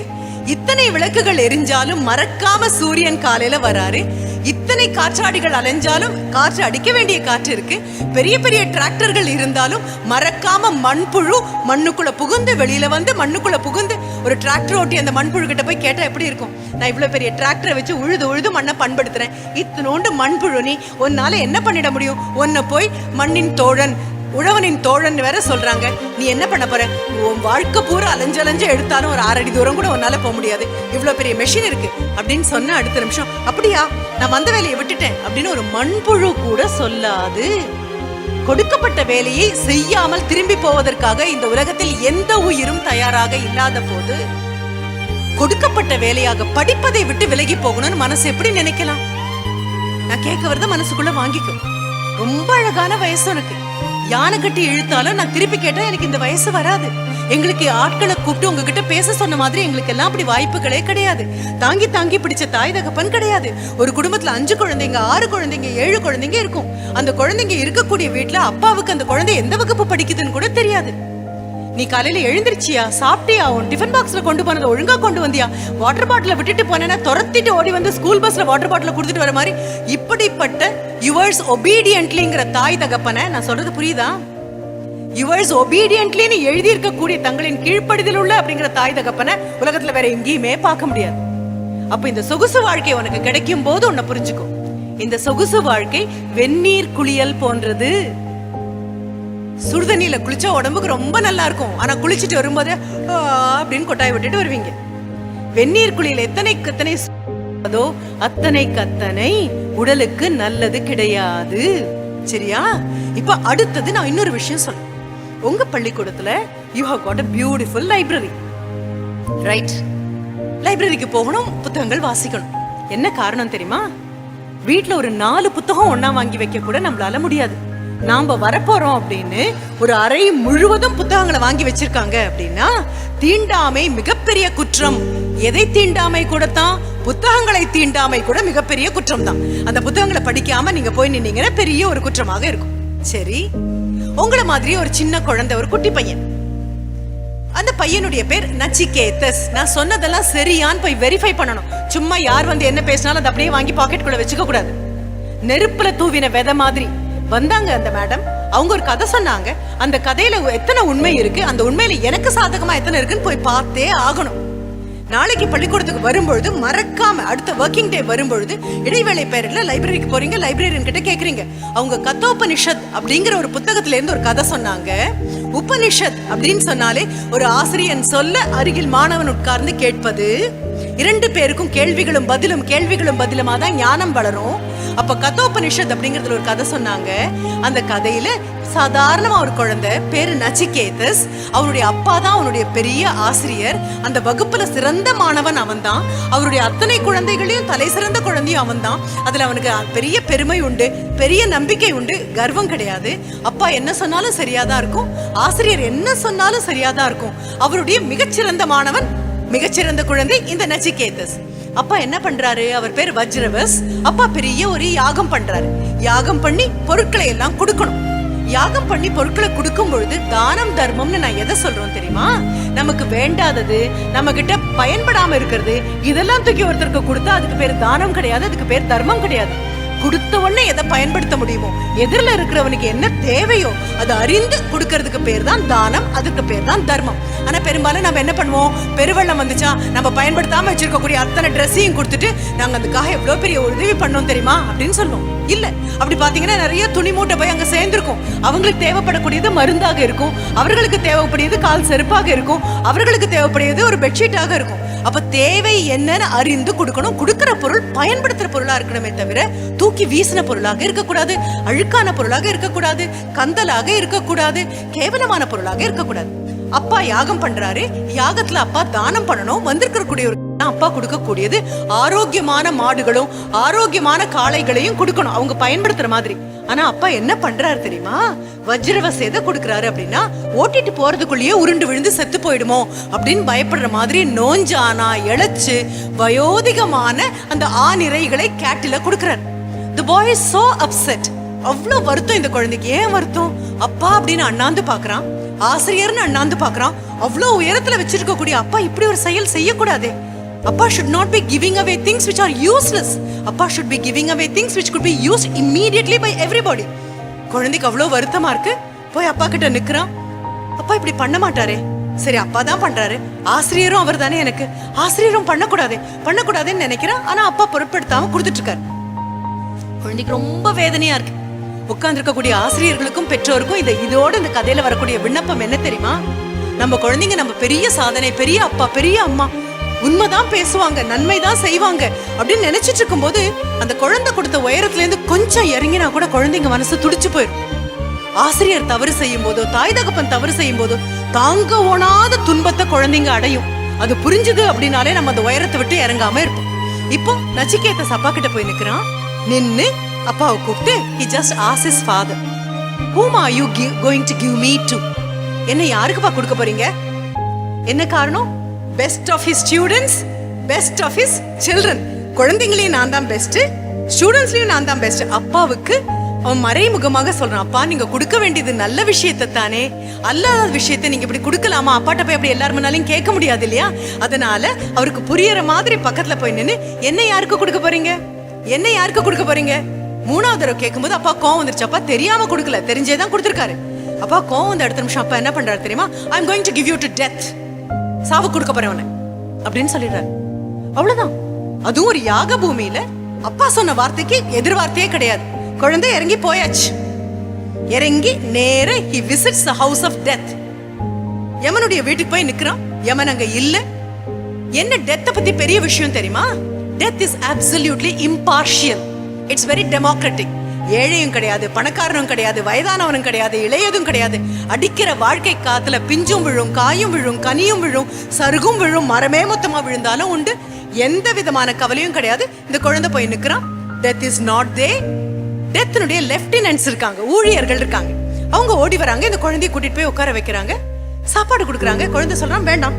Speaker 1: இத்தனை விளக்குகள் எரிஞ்சாலும் மறக்காம சூரியன் காலையில வராரு. இத்தனை காற்றாடிகள் அலைஞ்சாலும் காற்று அடிக்க வேண்டிய காற்று இருக்கு. பெரிய பெரிய டிராக்டர்கள் இருந்தாலும் மறக்காம மண்புழு மண்ணுக்குள்ள புகுந்து வெளியில வந்து மண்ணுக்குள்ள புகுந்து ஒரு டிராக்டர் ஓட்டி அந்த மண்புழு கிட்ட போய் கேட்டா எப்படி இருக்கும்? நான் இவ்வளவு பெரிய டிராக்டரை வச்சு உழுது உழுது மண்ணை பண்படுத்துறேன், இத்தனோண்டு மண்புழு நீ உன்னால என்ன பண்ணிட முடியும்? உன்னை போய் மண்ணின் தோழன் உழவனின் தோழன் வேற சொல்றாங்க. நீ என்ன பண்ண போற? உன் வாழ்க்கை பூரா அலைஞ்சு எடுத்தாலும் ஒரு 6 அடி தூரம் கூட உன்னால போக முடியாது, இவ்வளவு பெரிய மெஷின் இருக்கு அப்படின்னு சொன்ன அடுத்த நிமிஷம் அப்படியா நான் வந்த வேலையை விட்டுட்டேன் அப்படின்னு ஒரு மண்புழு கூட சொல்லாது. கொடுக்கப்பட்ட வேலையை செய்யாமல் திரும்பி போவதற்காக இந்த உலகத்தில் எந்த உயிரும் தயாராக இல்லாத போது கொடுக்கப்பட்ட வேலையாக படிப்பதை விட்டு விலகி போகணும்னு மனசு எப்படி நினைக்கலாம்? நான் கேட்க வரத மனசுக்குள்ள வாங்கிக்கும். ரொம்ப அழகான வயசு உனக்கு, யானை கட்டி இழுத்தாலும் நான் திருப்பி கேட்டா எனக்கு இந்த வயசு வராது. எங்களுக்கு ஆட்களை கூப்பிட்டு உங்ககிட்ட பேச சொன்ன மாதிரி எங்களுக்கு எல்லாம் அப்படி வாய்ப்புகளே கிடையாது. தாங்கி தாங்கி பிடிச்ச தாய் தகப்பன் கிடையாது. ஒரு குடும்பத்துல 5 குழந்தைங்க 6 குழந்தைங்க 7 குழந்தைங்க இருக்கும். அந்த குழந்தைங்க இருக்கக்கூடிய வீட்டுல அப்பாவுக்கு அந்த குழந்தை எந்த வகுப்பு படிக்குதுன்னு கூட தெரியாது. நீ காலையில எழுந்திருச்சியா, சாப்பிட்டியா, உன் டிஃபன் பாக்ஸ்ல கொண்டு போனதை ஒழுங்கா கொண்டு வந்தியா, வாட்டர் பாட்டில விட்டுட்டு போனேன்னா துரத்திட்டு ஓடி வந்து ஸ்கூல் பஸ்ல வாட்டர் பாட்டில கொடுத்துட்டு வர மாதிரி இப்படிப்பட்ட யுவர்ஸ் ஒபீடியன்ட்லிங்கிற தாய் தகப்பனை, நான் சொல்றது புரியுதா? யுவர்ஸ் ஒபீடியன்ட்லின்னு எழுதி இருக்கக்கூடிய தங்களின் கீழ்ப்படிதல் உள்ள அப்படிங்கிற தாய் தகப்பனை உலகத்துல வேற எங்கேயுமே பார்க்க முடியாது. அப்ப இந்த சொகுசு வாழ்க்கை உனக்கு கிடைக்கும் போது உன்னை புரிஞ்சுக்கும், இந்த சொகுசு வாழ்க்கை வெந்நீர் குளியல் போன்றது. சுடுதண்ணியில குளிச்சா உடம்புக்கு ரொம்ப நல்லா இருக்கும், ஆனா குளிச்சுட்டு வரும்போது அப்படின்னு கொட்டாய் விட்டுட்டு வருவீங்க. வெந்நீர் குளியல் எத்தனை அத்தனை உடலுக்கு நல்லது கிடையாது. சரியா? இப்ப அடுத்தது நான் இன்னொரு விஷயம் சொல்றேன். உங்க பள்ளிக்கூடத்துல you have got a beautiful library, right? லைப்ரரிக்கு போகணும், புத்தகங்கள் வாசிக்கணும். என்ன காரணம் தெரியுமா? வீட்டுல ஒரு 4 புத்தகம் ஒன்னா வாங்கி வைக்க கூட நம்மளால முடியாது. நாம வரப்போறோம் அப்படின்னு ஒரு அறை முழுவதும் புத்தகங்களை வாங்கி வச்சிருக்காங்க அப்படின்னா தீண்டாமை மிகப்பெரிய குற்றம். எதை தீண்டாமை கூட தான், புத்தகங்களை தீண்டாமை கூட மிகப்பெரிய குற்றம் தான். அந்த புத்தகங்களை படிக்காம நீங்க போய் நின்னீங்கன்னா பெரிய ஒரு குற்றமாக இருக்கும். சரி, உங்களை மாதிரி ஒரு சின்ன குழந்தை, ஒரு குட்டி பையன், அந்த பையனுடைய பேர் நச்சிகேதஸ். நான் சொன்னதெல்லாம் சரியான்னு போய் வெரிஃபை பண்ணணும். சும்மா யார் வந்து என்ன பேசினாலும் அதை அப்படியே வாங்கி பாக்கெட் குள்ள வச்சுக்க கூடாது. நெருப்புல தூவின விதை மாதிரி வந்தாங்க அந்த மேடம். அவங்க ஒரு கதை சொன்னாங்க. அந்த கதையில எத்தனை உண்மை இருக்கு, அந்த உண்மையில எனக்கு சாதகமா எத்தனை இருக்குன்னு போய் பார்த்தே ஆகணும். நாளைக்கு பள்ளிக்கூடத்துக்கு வரும்பொழுது மறக்காம, அடுத்த ஒர்க்கிங் டே வரும்பொழுது இடைவேளை பேர்ல லைப்ரரிக்கு போறீங்க, லைப்ரரியன் கிட்ட கேக்குறீங்க, அவங்க கத்தோபனிஷத் அப்படிங்கிற ஒரு புத்தகத்துல இருந்து ஒரு கதை சொன்னாங்க. உபனிஷத் அப்படின்னு சொன்னாலே ஒரு ஆசிரியன் சொல்ல அருகில் மாணவன் உட்கார்ந்து கேட்பது. 2 பேருக்கும் கேள்விகளும் பதிலுமா தான் ஞானம் வளரும். அப்ப கதோபனிஷத் அப்படிங்கறதுல ஒரு கதை சொன்னாங்க. அந்த கதையில சாதாரணமா ஒரு குழந்தை பேரு நச்சிகேதஸ், அவருடைய அப்பா தான் அவனுடைய பெரிய ஆசிரியர். அந்த வகுப்புல சிறந்த மாணவன் அவன் தான். அவருடைய அத்தனை குழந்தைகளையும் தலை சிறந்த குழந்தையும் அவன் தான். அதுல அவனுக்கு பெரிய பெருமை உண்டு, பெரிய நம்பிக்கை உண்டு, கர்வம் கிடையாது. அப்பா என்ன சொன்னாலும் சரியாதான் இருக்கும், ஆசிரியர் என்ன சொன்னாலும் சரியாதான் இருக்கும். அவருடைய மிகச்சிறந்த மாணவன், மிகச்சிறந்த குழந்தை இந்த நச்சிகேதஸ். அப்பா என்ன பண்றாரு? அவர் பேர் வஜ்ரவஸ். அப்பா பெரிய ஒரு யாகம் பண்றாரு. யாகம் பண்ணி பொருட்களை எல்லாம் கொடுக்கணும். யாகம் பண்ணி பொருட்களை கொடுக்கும் பொழுது தானம் தர்மம்னு நான் எதை சொல்றோம் தெரியுமா? நமக்கு வேண்டாதது, நம்ம கிட்ட பயன்படாம இருக்கிறது, இதெல்லாம் தூக்கி ஒருத்தருக்கு கொடுத்தா அதுக்கு பேர் தானம் கிடையாது, அதுக்கு பேர் தர்மம் கிடையாது. கொடுத்த உடனே எதை பயன்படுத்த முடியுமோ, எதிரில இருக்கிறவனுக்கு என்ன தேவையோ அதை அறிந்து கொடுக்கறதுக்கு பேர் தான் தானம், அதுக்கு பேர் தான் தர்மம். ஆனா பெரும்பாலும் நம்ம என்ன பண்ணுவோம்? பெருவெள்ளம் வந்துச்சா நம்ம பயன்படுத்தாம வச்சிருக்கக்கூடிய அத்தனை ட்ரெஸ்ஸையும் கொடுத்துட்டு நாங்க அதுக்காக எவ்வளவு பெரிய உதவி பண்ணோம் தெரியுமா அப்படின்னு சொல்லுவோம். இல்ல, அப்படி பாத்தீங்கன்னா நிறைய துணி மூட்டை போய் அங்க சேர்ந்திருக்கும். அவங்களுக்கு தேவைப்படக்கூடியது மருந்தாக இருக்கும், அவர்களுக்கு தேவைப்படியது கால் செருப்பாக இருக்கும், அவர்களுக்கு தேவைப்படியது ஒரு பெட்ஷீட்டாக இருக்கும். அப்ப தேவை என்னன்னு அறிந்து கொடுக்கணும். கொடுக்கிற பொருள் பயன்படுத்துற பொருளா இருக்கணுமே தவிர தூக்கி வீசின பொருளாக இருக்கக்கூடாது, அழுக்கான பொருளாக இருக்கக்கூடாது, கந்தலாக இருக்கக்கூடாது, கேவலமான பொருளாக இருக்கக்கூடாது. அப்பா யாகம் பண்றாரு, யாகத்துல அப்பா தானம் பண்ணணும். வந்திருக்கக்கூடிய அப்பா கொடுக்கக்கூடியது ஆரோக்கியமான மாடுகளும் ஆரோக்கியமான காளைகளையும் கொடுக்கணும், அவங்க பயன்படுத்துற மாதிரி. ஆனா அப்பா என்ன பண்றாரு தெரியுமா? வஜ்ரவஸ் எதை கொடுக்கறாரு அப்படின்னா, ஓட்டிட்டு போறதுக்குள்ளேயே உருண்டு விழுந்து செத்து போயிடுமோ அப்படின்னு பயப்படுற மாதிரி நோஞ்சானா இழைச்சு வயோதிகமான அந்த ஆணிரைகளை கேட்டில கொடுக்கறாரு. The boy is so upset. அவ்வளவு வருத்தம் இந்த குழந்தைக்கு. ஏன் வருத்தம்? அப்பா அப்படின்னு அண்ணாந்து பாக்குறான், ஆசிரியர்னு அண்ணாந்து பாக்குறான். அவ்வளவு உயரத்துல வச்சிருக்கக்கூடிய அப்பா இப்படி ஒரு செயல் செய்யக்கூடாதே. அப்பா should not be giving away things which are useless. அப்பா should be giving away things which could be used immediately by everybody. குழந்தைக்கு அவ்வளவு வருத்தமா இருக்கு. போய் அப்பா கிட்ட நிக்கிறான். அப்பா இப்படி பண்ண மாட்டாரே. சரி, அப்பா தான் பண்றாரு, ஆசிரியரும் அவர் தானே, எனக்கு ஆசிரியரும் பண்ணக்கூடாதுன்னு நினைக்கிறான். ஆனா அப்பா பொருட்படுத்தாம கொடுத்துட்டு இருக்காரு. குழந்தைக்கு ரொம்ப வேதனையா இருக்கு. உட்கார்ந்து இருக்கக்கூடிய ஆசிரியர்களுக்கும் பெற்றோருக்கும் இதோட இந்த கதையில வரக்கூடிய விண்ணப்பம் என்ன தெரியுமா? நம்ம குழந்தைங்க நம்ம பெரிய சாதனை, பெரிய அப்பா, பெரிய அம்மா, உண்மைதான் பேசுவாங்க, நன்மைதான் செய்வாங்க அப்படின்னு நினைச்சிட்டு இருக்கும் போது அந்த குழந்தை கொடுத்த உயரத்துல இருந்து கொஞ்சம் இறங்கினா கூட குழந்தைங்க மனசு துடிச்சு போயிடும். ஆசிரியர் தவறு செய்யும் போதோ, தாய் தகப்பன் தவறு செய்யும் போதோ தாங்க ஓனாத துன்பத்தை குழந்தைங்க அடையும். அது புரிஞ்சுது அப்படின்னாலே நம்ம அந்த உயரத்தை விட்டு இறங்காம இருப்போம். இப்போ நச்சிகேதஸ் அப்பா கிட்ட போய் நிக்கிறான். நின்னு அப்பாவை கூப்பிட்டு he just asked his father, whom are you going to give me to? என்ன யாருக்குப்பா கொடுக்க போறீங்க? என்ன காரணம்? Best of his students, best of his children. குழந்தைங்களையும் நான் தான் பெஸ்ட், ஸ்டூடெண்ட்ஸ்லயும் நான் தான் பெஸ்ட். அப்பாவுக்கு அவன் மறைமுகமாக சொல்றான், அப்பா நீங்க கொடுக்க வேண்டியது நல்ல விஷயத்தை தானே, அல்லாத விஷயத்தை நீங்க இப்படி கொடுக்கலாமா? அப்பாட்ட போய் அப்படி எல்லாரும் முன்னாலையும் கேட்க முடியாது இல்லையா? அதனால அவருக்கு புரியற மாதிரி பக்கத்துல போய் நின்று, என்ன யாருக்கு கொடுக்க போறீங்க, என்ன யாருக்கு கொடுக்க போறீங்க? மூணாவது தடவை கேட்கும்போது அப்பா கோவம் வந்துருச்சு. அப்பா தெரியாம கொடுக்கல, தெரிஞ்சேதான் கொடுத்துருக்காரு. அப்பா கோவம் வந்து அடுத்த நிமிஷம் அப்பா என்ன பண்றாரு தெரியுமா? ஐ am going to give you to death, சாவு கொடுக்க போறேன் உன்னை அப்படின்னு சொல்லிடுறாரு. அவ்வளவுதான். அதுவும் ஒரு யாக பூமியில அப்பா சொன்ன வார்த்தைக்கு எதிர் வார்த்தையே கிடையாது. குழந்தை இறங்கி போயாச்சு. இறங்கி நேர he visits the house of death. யமனுடைய வீட்டுக்கு போய் நிக்கிறான். யமன் அங்க இல்ல. என்ன டெத்தை பத்தி பெரிய விஷயம் தெரியுமா? Death is absolutely impartial. It's very democratic. ஏழையும் கிடையாது, பணக்காரனும் கிடையாது, வயதானவனும் கிடையாது, இளையதும் கிடையாது. அடிக்கிற வாழ்க்கை காத்துல பிஞ்சும் விழும், காயும் விழும், கனியும் விழும், சருகும் விழும், மரமே மொத்தமா விழுந்தாலும் உண்டு. எந்த விதமான கவலையும் கிடையாது. இந்த குழந்தை போய் நிக்கிறான். Death is not there. டெத்னுடைய லெப்டினன்ட்ஸ் இருக்காங்க, ஊழியர்கள் இருக்காங்க. அவங்க ஓடி வராங்க, இந்த குழந்தைய கூட்டிட்டு போய் உட்கார வைக்கிறாங்க, சாப்பாடு கொடுக்குறாங்க. குழந்தை சொல்றான், வேண்டாம்,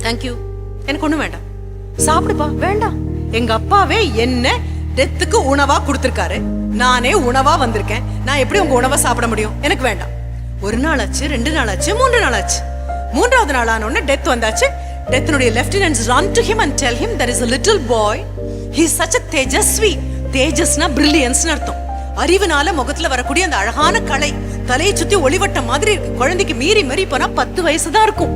Speaker 1: தேங்க்யூ, எனக்கு ஒண்ணும் வேண்டாம், சாப்பிடுப்பா. வேண்டாம், எங்க அப்பாவே என்ன டெத்துக்கு உணவா கொடுத்திருக்காரு, நானே உணவா வந்திருக்கேன், நான் எப்படி உங்க உணவை சாப்பிட முடியும், எனக்கு வேண்டாம். ஒரு நாள் ஆச்சு, 2 நாள் ஆச்சு, 3 நாள் ஆச்சு. 3வது நாள் ஆன உடனே டெத் வந்தாச்சு. டெத்னுடைய லெப்டினன்ட்ஸ் run to him and tell him there is a little boy, he is such a Tejashwi. தேஜஸ்னா பிரில்லியன்ஸ்னு அர்த்தம். அறிவுனால முகத்துல வரக்கூடிய அந்த அழகான கலை, தலையை சுத்தி ஒளிவட்ட மாதிரி இருக்கு. குழந்தைக்கு மீறி மீறி போனா 10 வயசு தான் இருக்கும்.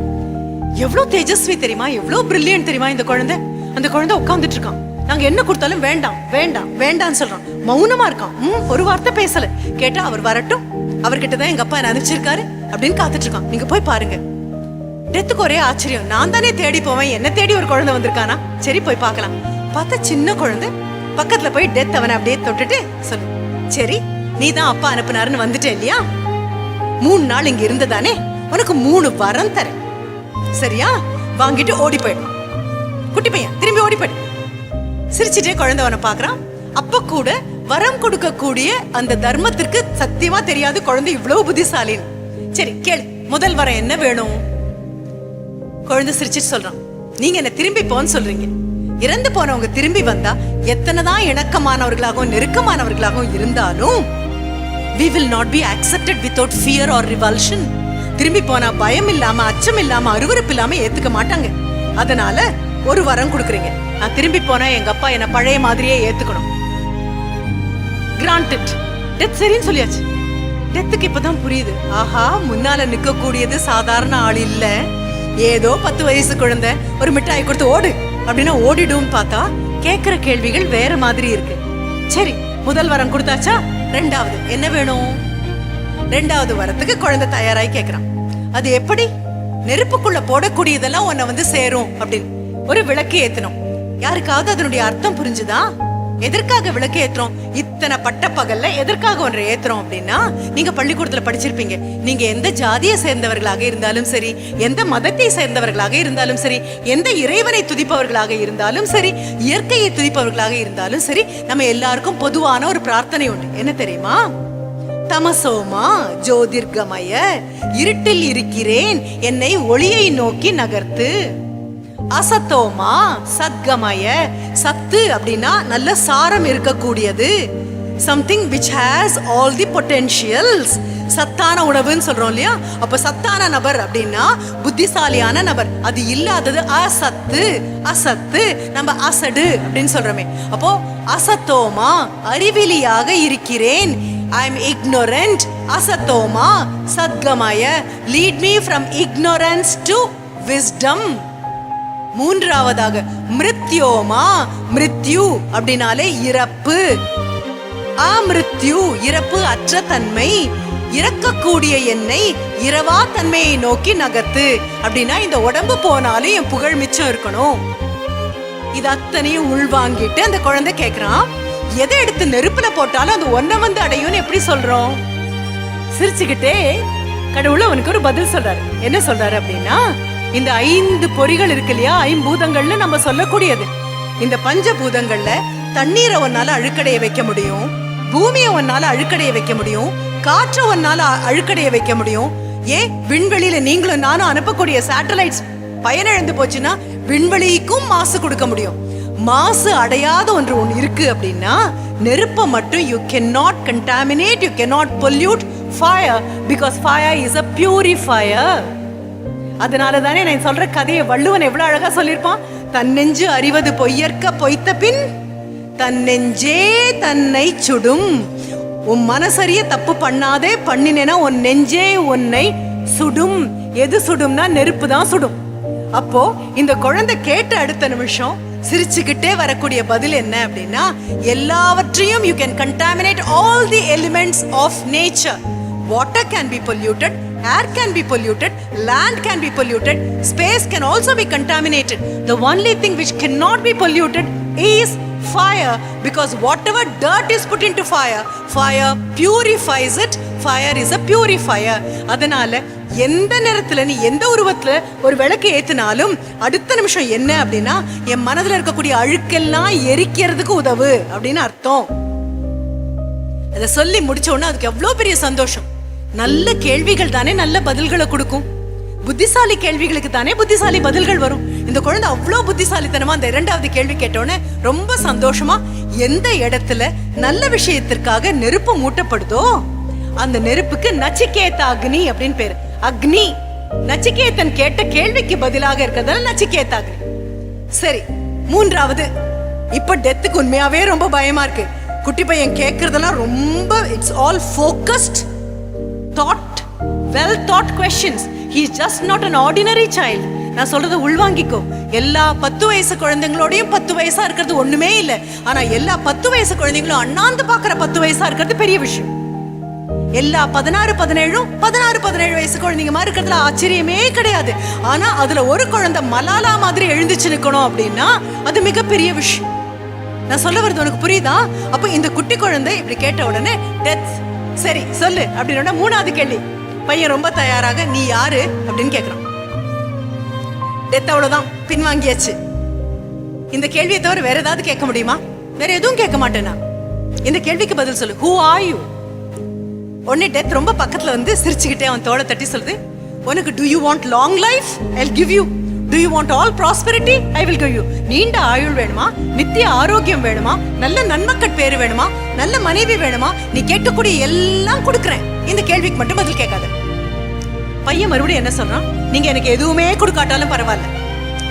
Speaker 1: எவ்வளவு தேஜஸ்வி தெரியுமா, எவ்வளவு பிரில்லியன்ட் தெரியுமா இந்த குழந்தை. அந்த குழந்தை உட்கார்ந்துட்டு இருக்கான். நாங்க என்ன கொடுத்தாலும் வேண்டாம் வேண்டாம் வேண்டாம்னு சொல்றான். மௌனமா இருக்கான். ஒரு வார்த்தை பேசல. கேட்டா அவர் வரட்டும், அவர்கிட்டதான் எங்க அப்பா நினைச்சிருக்காரு அப்படின்னு காத்துட்டு இருக்கான். நீங்க போய் பாருங்க. டெத்துக்கு ஒரே ஆச்சரியம், நான் தானே தேடி போவேன், என்ன தேடி ஒரு குழந்தை வந்திருக்கானா, சரி போய் பார்க்கலாம். பார்த்தா சின்ன குழந்தை. பக்கத்துல போய் டெத் அவனை அப்படியே தொட்டுட்டு சொல்லு, சரி நீ தான் அப்பா அனுப்புனாருன்னு வந்துட்டே இல்லையா, 3 நாள் இங்க இருந்ததானே, உனக்கு 3 வரம் தரேன், சரியா? வாங்கிட்டு ஓடி போயிடும். குட்டி பையன் திரும்பி ஓடி போயிடு. சிரிச்சுட்டே குழந்தை அவனை பாக்குறான். அப்ப கூட வரம் கொடுக்க கூடிய அந்த தர்மத்திற்கு சத்தியமா தெரியாது குழந்தை இவ்வளவு புத்திசாலின்னு. சரி கேளு, முதல் வரம் என்ன வேணும்? குழந்தை சிரிச்சிட்டு சொல்றான், நீங்க என்ன திரும்பி போன்னு சொல்றீங்க, இறந்து போனவங்க திரும்பி வந்தா எத்தனைதான் இணக்கமானவர்களாகவும் நெருக்கமானவர்களாகவும் இருந்தாலும் we will not be accepted without fear or revulsion. திரும்பி போனா பயம் இல்லாம, அச்சம் இல்லாம, அருவருப்பு இல்லாம ஏத்துக்க மாட்டாங்க. அதனால ஒரு வரம் கொடுக்குறீங்க, நான் திரும்பி போனா எங்க அப்பா என்ன பழைய மாதிரியே ஏத்துக்கணும். granted. டெத் சரின்னு சொல்லியாச்சு. டெத்துக்கு இப்பதான் புரியுது, ஆஹா முன்னால நிக்க கூடியது சாதாரண ஆள் இல்ல, ஏதோ 10 வயசு குழந்தை. ஒரு மிட்டாய் கொடுத்து ஓடு அப்படின்னா ஓடிடும். பார்த்தா கேக்குற கேள்விகள் வேற மாதிரி இருக்கு. சரி, முதல் வரம் கொடுத்தாச்சா? 2வது என்ன வேணும்? 2வது வரத்துக்கு குழந்தை தயாராகி கேக்குறான். அது எப்படி? நெருப்புக்குள்ள போடக்கூடியதெல்லாம் உன்னை வந்து சேரும் அப்படின்னு. ஒரு விளக்கு ஏத்தணும். யாருக்காவது அதனுடைய அர்த்தம் புரிஞ்சுதா? எதற்காக விளக்கு ஏத்துறோம்? இத்தனை பட்ட பகல்ல எதற்காக ஒன்றை ஏத்துறோம் அப்படின்னா, நீங்க பள்ளிக்கூடத்துல படிச்சிருப்பீங்க, நீங்க எந்த ஜாதியை சேர்ந்தவர்களாக இருந்தாலும் சரி, எந்த மதத்தை சேர்ந்தவர்களாக இருந்தாலும் சரி, எந்த இறைவனை துதிப்பவர்களாக இருந்தாலும் சரி, இயற்கையை துதிப்பவர்களாக இருந்தாலும் சரி, நம்ம எல்லாருக்கும் பொதுவான ஒரு பிரார்த்தனை உண்டு. என்ன தெரியுமா? தமசோமா ஜோதிர்கமய, இருட்டில் இருக்கிறேன், என்னை ஒளியை நோக்கி நகர்த்து. அசத்தோமா சத்கமய, சத்து அப்படின்னா நல்ல சாரம் இருக்கக்கூடியது, something which has all the potentials. சத்தான உணவுன்னு சொல்றோம் இல்லையா? அப்ப சத்தான நபர் அப்படின்னா புத்திசாலியான நபர். அது இல்லாதது அசத்து. அசத்து நம்ம அசடு அப்படின்னு சொல்றோமே. அப்போ அசத்தோமா அறிவிலியாக இருக்கிறேன், I am ignorant. அசத்தோமா சத்கமய, lead me from ignorance to wisdom. 3வதாக மிருத்யோமா, மிருத்யு அப்படினாலே இறப்பு. அமிருத்யு இறப்பு அற்ற தன்மை, இறக்கக்கூடிய என்னை இரவா தன்மையை நோக்கி நகர்த்து அப்படின்னா இந்த உடம்பு போனாலும் என் புகழ் மிச்சம் இருக்கணும். இது அத்தனையும் உள்வாங்கிட்டு அந்த குழந்தை கேக்குறான், எதை எடுத்து நெருப்புல போட்டாலும் அது ஒன்ன வந்து அடையும்னு எப்படி சொல்றோம்? சிரிச்சுக்கிட்டே கடவுள் அவனுக்கு ஒரு பதில் சொல்றாரு. என்ன சொல்றாரு அப்படின்னா, இந்த 5 பொறிகள் இருக்கு இல்லையா, 5 பூதங்கள்னு நம்ம சொல்லக்கூடியது. இந்த பஞ்சபூதங்கள்ல தண்ணீரை ஒன்னால அழுக்கடைய வைக்க முடியும், பூமியை ஒன்னால அழுக்கடைய வைக்க முடியும், காற்றை ஒன்னால அழுக்கடைய வைக்க முடியும். ஏன் விண்வெளியில நீங்களும் நானும் அனுப்பக்கூடிய சேட்டலைட்ஸ் பயனிழந்து போச்சுன்னா விண்வெளிக்கும் மாசு கொடுக்க முடியும். மாசு அடையாத ஒன்று இருக்கு அப்படின்னா நெருப்பை மட்டும் you cannot contaminate, you cannot pollute fire because fire is a purifier. அதனால தானே நான் சொல்ற கதையை வள்ளுவன் எவ்வளவு அழகா சொல்லியிருப்பான். தன்னெஞ்சு அறிவது பொய்யற்க பொய்த்த பின் தன்னெஞ்சே தன்னை சுடும். உன் மனசரிய தப்பு பண்ணாதே, பண்ணினேனா உன் நெஞ்சே உன்னை சுடும். எது சுடும்னா நெருப்பு தான் சுடும். அப்போ இந்த குழந்தை கேட்ட அடுத்த நிமிஷம் சிரிச்சுக்கிட்டே வரக்கூடிய பதில் என்ன அப்படின்னா, எல்லாவற்றையும் you can contaminate all the elements of nature. Water can be polluted, air can be polluted, land can be polluted, space can also be contaminated. The only thing which cannot be polluted is fire, because whatever dirt is put into fire, fire purifies it. Fire is a purifier. அதனால எந்த நேரத்துல நீ எந்த உருவத்துல ஒரு விளக்கு ஏத்தினாலும் அடுத்த நிமிஷம் என்ன அப்படின்னா, என் மனதுல இருக்கக்கூடிய அழுக்கெல்லாம் எரிக்கிறதுக்கு உதவு அப்படின்னு அர்த்தம். அதை சொல்லி முடிச்ச உடனே அதுக்கு எவ்வளவு பெரிய சந்தோஷம். நல்ல கேள்விகள் தானே நல்ல பதில்களை கொடுக்கும். புத்திசாலி கேள்விகளுக்கு தானே புத்திசாலி பதில்கள் வரும். இந்த குழந்தை அவ்வளோ புத்திசாலித்தனமா அந்த இரண்டாவது கேள்வி கேட்டோன்னே ரொம்ப சந்தோஷமா, எந்த இடத்துல நல்ல விஷயத்திற்காக நெருப்பு மூட்டப்படுதோ அந்த நெருப்புக்கு நச்சிகேத அக்னி அப்படின்னு பேரு. அக்னி, நச்சிகேதன் கேட்ட கேள்விக்கு பதிலாக இருக்கிறதால நச்சிகேத அக்னி. சரி, மூன்றாவது, இப்ப டெத்துக்கு உண்மையாவே ரொம்ப பயமா இருக்கு. குட்டி பையன் கேட்கறதெல்லாம் ரொம்ப it's all focused, thought, well thought questions. He is just not an ordinary child. நான் சொல்றத உள்வாங்கிக்கோ. எல்லா 10 வயசு குழந்தைங்களோடையும் 10 வயசா இருக்கிறது ஒண்ணுமே இல்லை. ஆனா எல்லா 10 வயசு குழந்தைங்களும் அண்ணாந்து பாக்குற 10 வயசா இருக்கிறது பெரிய விஷயம். எல்லா 16-17 வயசு குழந்தைங்க மாதிரி இருக்கிறதுல ஆச்சரியமே கிடையாது. ஆனா அதுல ஒரு குழந்தை மலாலா மாதிரி எழுந்துச்சு நிக்கணும் அப்படின்னா அது மிகப்பெரிய விஷயம். நான் சொல்ல வருது உனக்கு புரியுதா? அப்ப இந்த குட்டி குழந்தை இப்படி கேட்ட உடனே டெத், சரி சொல்லு அப்படின்னா மூணாவது கேள்வி. பையன் ரொம்ப தயாராக, நீ யாரு அப்படின்னு கேட்கிறான். டெத் அவ்வளவுதான், பின்வாங்கியாச்சு. இந்த கேள்வியை தவிர வேற ஏதாவது கேட்க முடியுமா? வேற எதுவும் கேட்க மாட்டேனா. இந்த கேள்விக்கு பதில் சொல்லு, who are you? உடனே டெத் ரொம்ப பக்கத்துல வந்து சிரிச்சுக்கிட்டே அவன் தோளை தட்டி சொல்லுது, உனக்கு do you want long life? I'll give you. Do you want all prosperity? I will give you. நீண்ட ஆயுள் வேணுமா? நித்திய ஆரோக்கியம் வேணுமா? நல்ல நன்மக்கள் பேரு வேணுமா? நல்ல மனைவி வேணுமா? நீ கேட்கக்கூடிய எல்லாம் கொடுக்குறேன். இந்த கேள்விக்கு மட்டும் பதில் கேட்காத. பையன் மறுபடியும் என்ன சொல்றான், நீங்க எனக்கு எதுவுமே கொடுக்காட்டாலும் பரவாயில்ல,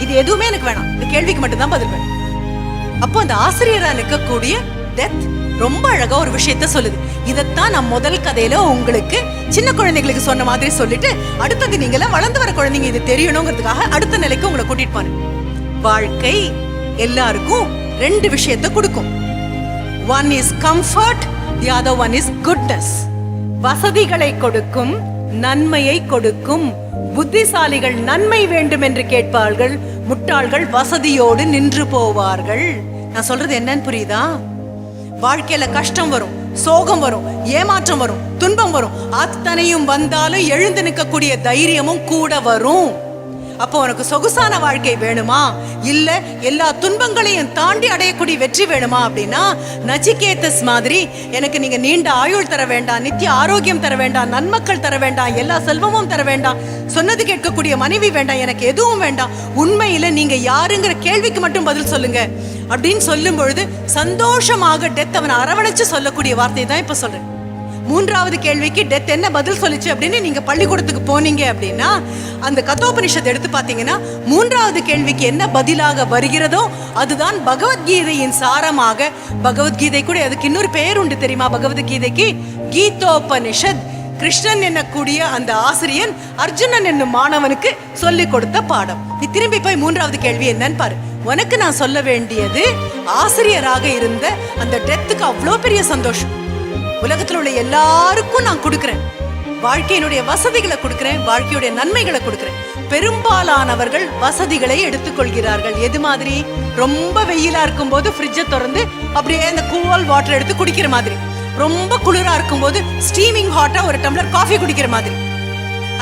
Speaker 1: இது எதுவுமே எனக்கு வேணாம், இந்த கேள்விக்கு மட்டும் தான் பதில் வேணும். அப்போ அந்த ஆசிரியரா நிற்கக்கூடிய டெத் ரொம்ப அழகா ஒரு விஷயத்த சொல்லுது. இதைத்தான் நான் முதல் கதையில உங்களுக்கு சின்ன குழந்தைகளுக்கு சொன்ன மாதிரி சொல்லிட்டு, அடுத்தது நீங்கள வளர்ந்து வர குழந்தைங்க இது தெரியணுங்கிறதுக்காக அடுத்த நிலைக்கு உங்களை கூட்டிட்டு போனேன். வாழ்க்கை எல்லாருக்கும் 2 விஷயத்தை கொடுக்கும். One is comfort, the other one is goodness. வசதிகளை கொடுக்கும், நன்மையை கொடுக்கும். புத்திசாலிகள் நன்மை வேண்டும் என்று கேட்பார்கள், முட்டாள்கள் வசதியோடு நின்று போவார்கள். நான் சொல்றது என்னன்னு புரியுதா? வாழ்க்கையில கஷ்டம் வரும், சோகம் வரும், ஏமாற்றம் வரும், துன்பம் வரும். அத்தனையும் வந்தாலும் எழுந்து நிற்கக்கூடிய தைரியமும் கூட வரும். அப்போ உனக்கு சொகுசான வாழ்க்கை வேணுமா, இல்ல எல்லா துன்பங்களையும் தாண்டி அடையக்கூடிய வெற்றி வேணுமா அப்படின்னா, நச்சிகேதஸ் மாதிரி எனக்கு நீங்க நீண்ட ஆயுள் தர வேண்டாம், நித்திய ஆரோக்கியம் தர வேண்டாம், நன்மக்கள் தர வேண்டாம், எல்லா செல்வமும் தர வேண்டாம், சொன்னது கேட்கக்கூடிய மனைவி வேண்டாம், எனக்கு எதுவும் வேண்டாம், உண்மையில நீங்க யாருங்கிற கேள்விக்கு மட்டும் பதில் சொல்லுங்க அப்படின்னு சொல்லும் பொழுது சந்தோஷமாக டெத் அவனை அரவணைச்சு சொல்லக்கூடிய வார்த்தை தான் இப்ப சொல்றேன். மூன்றாவது கேள்விக்கு டெத் என்ன பதில் சொல்லிச்சு அப்படின்னு நீங்க பள்ளிக்கூடத்துக்கு போனீங்க அப்படின்னா, அந்த கதோபனிஷத்தை எடுத்து பார்த்தீங்கன்னா, மூன்றாவது கேள்விக்கு என்ன பதிலாக வருகிறதோ அதுதான் பகவத்கீதையின் சாரமாக. பகவத்கீதை கூட அதுக்கு இன்னொரு பெயர் உண்டு தெரியுமா? பகவத்கீதைக்கு கீதோபனிஷத். கிருஷ்ணன் என்னக்கூடிய அந்த ஆசிரியன் அர்ஜுனன் என்னும் மாணவனுக்கு சொல்லிக் கொடுத்த பாடம். நீ திரும்பி போய் மூன்றாவது கேள்வி என்னன்னு பாரு. உனக்கு நான் சொல்ல வேண்டியது, ஆசிரியராக இருந்த அந்த டெத்துக்கு அவ்வளோ பெரிய சந்தோஷம். உலகத்தில் உள்ள எல்லாருக்கும் நான் கொடுக்கிறேன், வாழ்க்கையினுடைய வசதிகளை கொடுக்கிறேன், வாழ்க்கையுடைய நன்மைகளை கொடுக்கிறேன். பெரும்பாலானவர்கள் வசதிகளை எடுத்துக்கொள்கிறார்கள். எது மாதிரி? ரொம்ப வெயிலா இருக்கும் போது ஃப்ரிட்ஜை திறந்து அப்படியே அந்த கூல் வாட்டர் எடுத்து குடிக்கிற மாதிரி, ரொம்ப குளிரா இருக்கும் போது ஸ்டீமிங் ஹாட்டா ஒரு டம்ளர் காஃபி குடிக்கிற மாதிரி.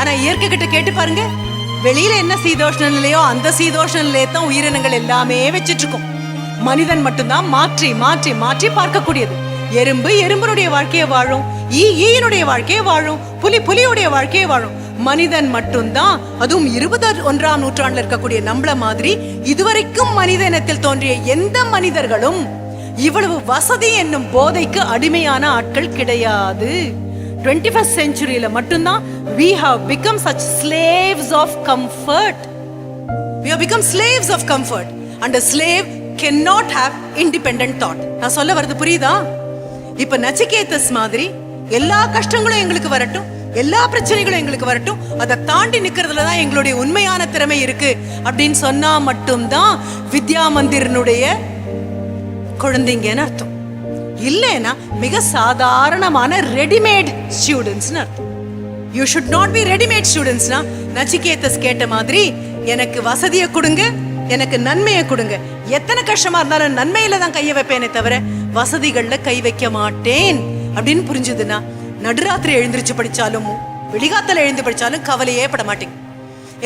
Speaker 1: ஆனா இயற்கை கிட்ட கேட்டு பாருங்க, வெளியில என்ன சீதோஷ்ண நிலையோ அந்த சீதோஷ்ண நிலையத்தான் உயிரினங்கள் எல்லாமே வச்சிட்டு இருக்கும். மனிதன் மட்டும்தான் மாற்றி மாற்றி மாற்றி பார்க்கக்கூடியது. எறும்பு எறும்பனுடைய வாழ்க்கையை வாழும், ஈ ஈயினுடைய வாழ்க்கையை வாழும், புலி புலியுடைய வாழ்க்கையை வாழும். மனிதன் மட்டும்தான், அதுவும் 21ஆம் நூற்றாண்டுல இருக்கக்கூடிய நம்மள மாதிரி இதுவரைக்கும் மனித இனத்தில் தோன்றிய எந்த மனிதர்களும் இவ்வளவு வசதி என்னும் போதைக்கு அடிமையான ஆட்கள் கிடையாது. 21st centuryல மட்டும்தான் we have become such slaves of comfort. We have become slaves of comfort and a slave cannot have independent thought. நான் சொல்ல வரது புரியுதா? இப்ப நச்சிகேதஸ் மாதிரி எல்லா கஷ்டங்களும் எங்களுக்கு வரட்டும், எல்லா பிரச்சனைகளும் எங்களுக்கு வரட்டும், அதை தாண்டி நிக்கிறதுல தான் எங்களுடைய உண்மையான திறமை இருக்கு அப்படின்னு சொன்னா மட்டும்தான் வித்யா மந்திரனுடைய குழந்தைங்கன்னு அர்த்தம். இல்லைன்னா மிக சாதாரணமான ரெடிமேட் ஸ்டூடெண்ட்ஸ்னு அர்த்தம். You should not be readymade ஸ்டூடெண்ட்ஸ்னா நச்சிகேதஸ் கேட்ட மாதிரி எனக்கு வசதியை கொடுங்க, எனக்கு நன்மையை கொடுங்க, எத்தனை கஷ்டமா இருந்தாலும் நன்மையில தான் கையை வைப்பேனே தவிர வசதிகள்ல கை வைக்க மாட்டேன் அப்படின்னு புரிஞ்சுதுன்னா நடுராத்திரி எழுந்திருச்சு படிச்சாலும் வெளிகாத்தல எழுந்து படிச்சாலும் கவலையே பட மாட்டேங்க.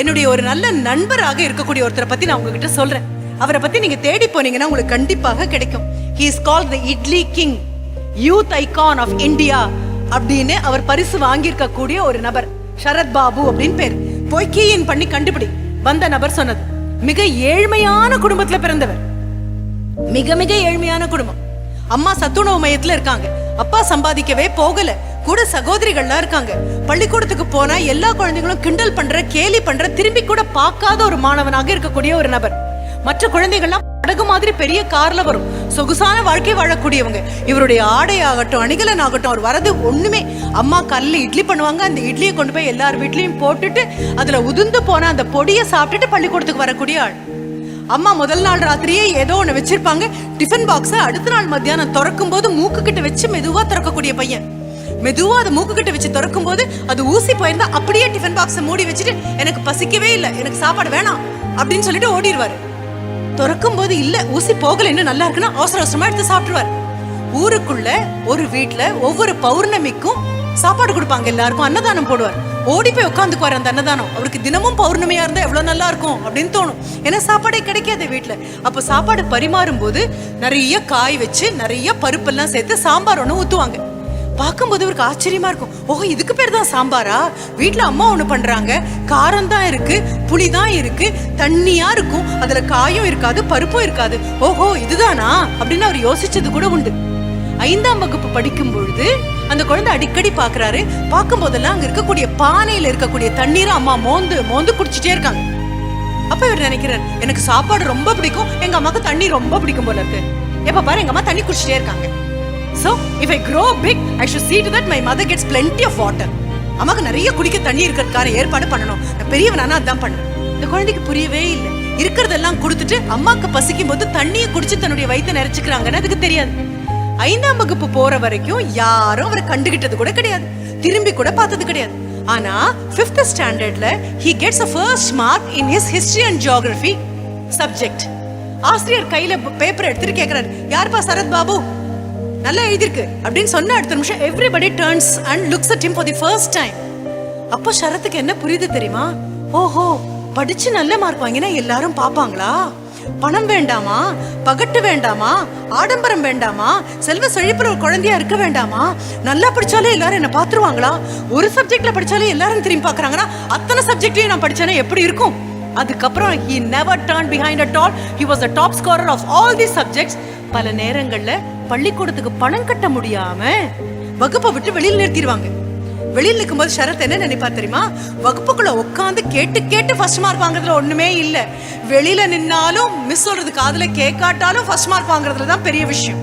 Speaker 1: என்னுடைய ஒரு நல்ல நண்பராக இருக்கக்கூடிய ஒருத்தரை பத்தி நான் உங்ககிட்ட சொல்றேன். அவரை பத்தி நீங்க தேடி போனீங்கன்னா உங்களுக்கு கண்டிப்பாக கிடைக்கும். He is called the Idli King, Youth Icon of India அப்படின்னு அவர் பரிசு வாங்கியிருக்க கூடிய ஒரு நபர். சரத் பாபு அப்படின்னு பேர். போய் கீயின் பண்ணி கண்டுபிடி. வந்த நபர் சொன்னது மிக ஏழ்மையான குடும்பத்துல பிறந்தவர். மிக மிக ஏழ்மையான குடும்பம். அம்மா சத்துணவு மையத்துல இருக்காங்க, அப்பா சம்பாதிக்கவே போகல, கூட சகோதரிகள்லாம் இருக்காங்க. பள்ளிக்கூடத்துக்கு போனா எல்லா குழந்தைகளும் கிண்டல் பண்ற, கேலி பண்ற, திரும்பி கூட பார்க்காத ஒரு மாணவனாக இருக்கக்கூடிய ஒரு நபர். மற்ற குழந்தைகள்லாம் படகு மாதிரி பெரிய கார்ல வரும், சொகுசான வாழ்க்கை வாழக்கூடியவங்க. இவருடைய ஆடை ஆகட்டும், அணிகலன் ஆகட்டும், அவர் வரது ஒண்ணுமே, அம்மா கல்ல இட்லி பண்ணுவாங்க, அந்த இட்லியை கொண்டு போய் எல்லார் வீட்லயும் போட்டுட்டு அதுல உதிர்ந்து போன அந்த பொடியை சாப்பிட்டுட்டு பள்ளிக்கூடத்துக்கு வரக்கூடிய ஆள். அம்மா முதல் நாள் ராத்திரியே ஏதோ ஒண்ணு வச்சிருப்பாங்க. டிஃபன் பாக்ஸ அடுத்த நாள் மத்தியானம் திறக்கும் போது மூக்கு கிட்ட வச்சு மெதுவா திறக்கக்கூடிய பையன். மெதுவா அதை மூக்கு கிட்ட வச்சு திறக்கும் போது அது ஊசி போயிருந்தா அப்படியே டிஃபன் பாக்ஸ மூடி வச்சுட்டு எனக்கு பசிக்கவே இல்லை, எனக்கு சாப்பாடு வேணாம் அப்படின்னு சொல்லிட்டு ஓடிடுவாரு. திறக்கும் போது இல்ல ஊசி போகல, இன்னும் நல்லா இருக்குன்னா அவசர அவசரமா எடுத்து சாப்பிட்டுருவார். ஊருக்குள்ள ஒரு வீட்டுல ஒவ்வொரு பௌர்ணமிக்கும் சாப்பாடு கொடுப்பாங்க, எல்லாருக்கும் அன்னதானம் போடுவார். ஓடி போய் உட்காந்துக்குவார் அந்த அன்னதானம். அவருக்கு தினமும் பௌர்ணமியா இருந்தா எவ்வளவு நல்லா இருக்கும் அப்படின்னு தோணும். ஏன்னா சாப்பாடே கிடைக்காது வீட்டுல. அப்ப சாப்பாடு பரிமாறும் போது நிறைய காய் வச்சு நிறைய பருப்பெல்லாம் சேர்த்து சாம்பார் ஒண்ணு ஊத்துவாங்க. பார்க்கும்போது இவருக்கு ஆச்சரியமா இருக்கும். ஓஹோ, இதுக்கு பேர் தான் சாம்பாரா? வீட்டுல அம்மா ஒண்ணு பண்றாங்க, காரம் தான் இருக்கு, புளி தான் இருக்கு, தண்ணியா இருக்கும், அதுல காயும் இருக்காது, பருப்பும் இருக்காது. ஓஹோ, இதுதானா அப்படின்னு அவர் யோசிச்சது கூட உண்டு. 5ஆம் வகுப்பு படிக்கும் பொழுது அந்த குழந்தை அடிக்கடி பாக்குறாரு. பார்க்கும் போதெல்லாம் அங்க இருக்கக்கூடிய பானையில இருக்கக்கூடிய தண்ணீரை அம்மா மோந்து மோந்து குடிச்சிட்டே இருக்காங்க. அப்ப இவர் நினைக்கிறார், எனக்கு சாப்பாடு ரொம்ப பிடிக்கும், எங்க அம்மாக்கு தண்ணி ரொம்ப பிடிக்கும் போல இருக்கு. எப்ப பாரு எங்க அம்மா தண்ணி குடிச்சிட்டே இருக்காங்க. So if I grow big, I should see to that my mother gets plenty of water. அம்மாக்கு நிறைய குடிக்க தண்ணி இருக்கிறதுக்கான ஏற்பாடு பண்ணணும். நான் பெரியவனானா அதான் பண்ணேன். இந்த குழந்தைக்கு புரியவே இல்லை. இருக்கிறதெல்லாம் கொடுத்துட்டு அம்மாக்கு பசிக்கும் போது தண்ணியை குடிச்சு தன்னுடைய வயித்தை நிறைச்சுக்கிறாங்கன்னு அதுக்கு தெரியாது. 5ஆம் வகுப்பு போற வரைக்கும் யாரும் அவரை கண்டுகிட்டது கூட கிடையாது, திரும்பி கூட பார்த்தது கிடையாது. ஆனா 5th ஸ்டாண்டர்ட்ல he gets a first mark in his history and geography subject. ஆசிரியர் கையில பேப்பர் எடுத்துட்டு கேக்குறாரு, யாருப்பா சரத் பாபு, நல்லா எழுதிருக்கு அப்படின்னு சொன்ன அடுத்த நிமிஷம் everybody turns and looks at him for the first time. அப்போ சரத்துக்கு என்ன புரியுது தெரியுமா? ஓஹோ, படிச்சு நல்ல மார்க் வாங்கினா எல்லாரும் பாப்பாங்களா? பணம் வேண்டாமா, பகட்டு வேண்டாமா, ஆடம்பரம் வேண்டாமா, செல்வ செழிப்புற ஒரு குழந்தையா இருக்க வேண்டாமா, நல்லா படிச்சாலே எல்லாரும் என்ன பாத்துருவாங்களா? ஒரு சப்ஜெக்ட்ல படிச்சாலே எல்லாரும் திரும்பி பாக்குறாங்கன்னா அத்தனை சப்ஜெக்ட்லயும் நான் படிச்சானே எப்படி இருக்கும்? அதுக்கப்புறம் he never turned behind at all. He was the top scorer of all these subjects. பல நேரங்கள்ல பள்ளிக்கூடத்துக்கு பணம் கட்ட முடியாம வகுப்பை விட்டு வெளியில் நிறுத்திடுவாங்க. வெளியில் நிற்கும்போது சரத் என்ன நினைப்பா தெரியுமா? வகுப்புக்குள்ள உட்காந்து கேட்டு கேட்டு ஃபர்ஸ்ட் மார்க் வாங்குறதுல ஒண்ணுமே இல்ல, வெளியில நின்னாலும் மிஸ் சொல்றது காதுல கேட்காட்டாலும் ஃபர்ஸ்ட் மார்க் வாங்குறதுல தான் பெரிய விஷயம்.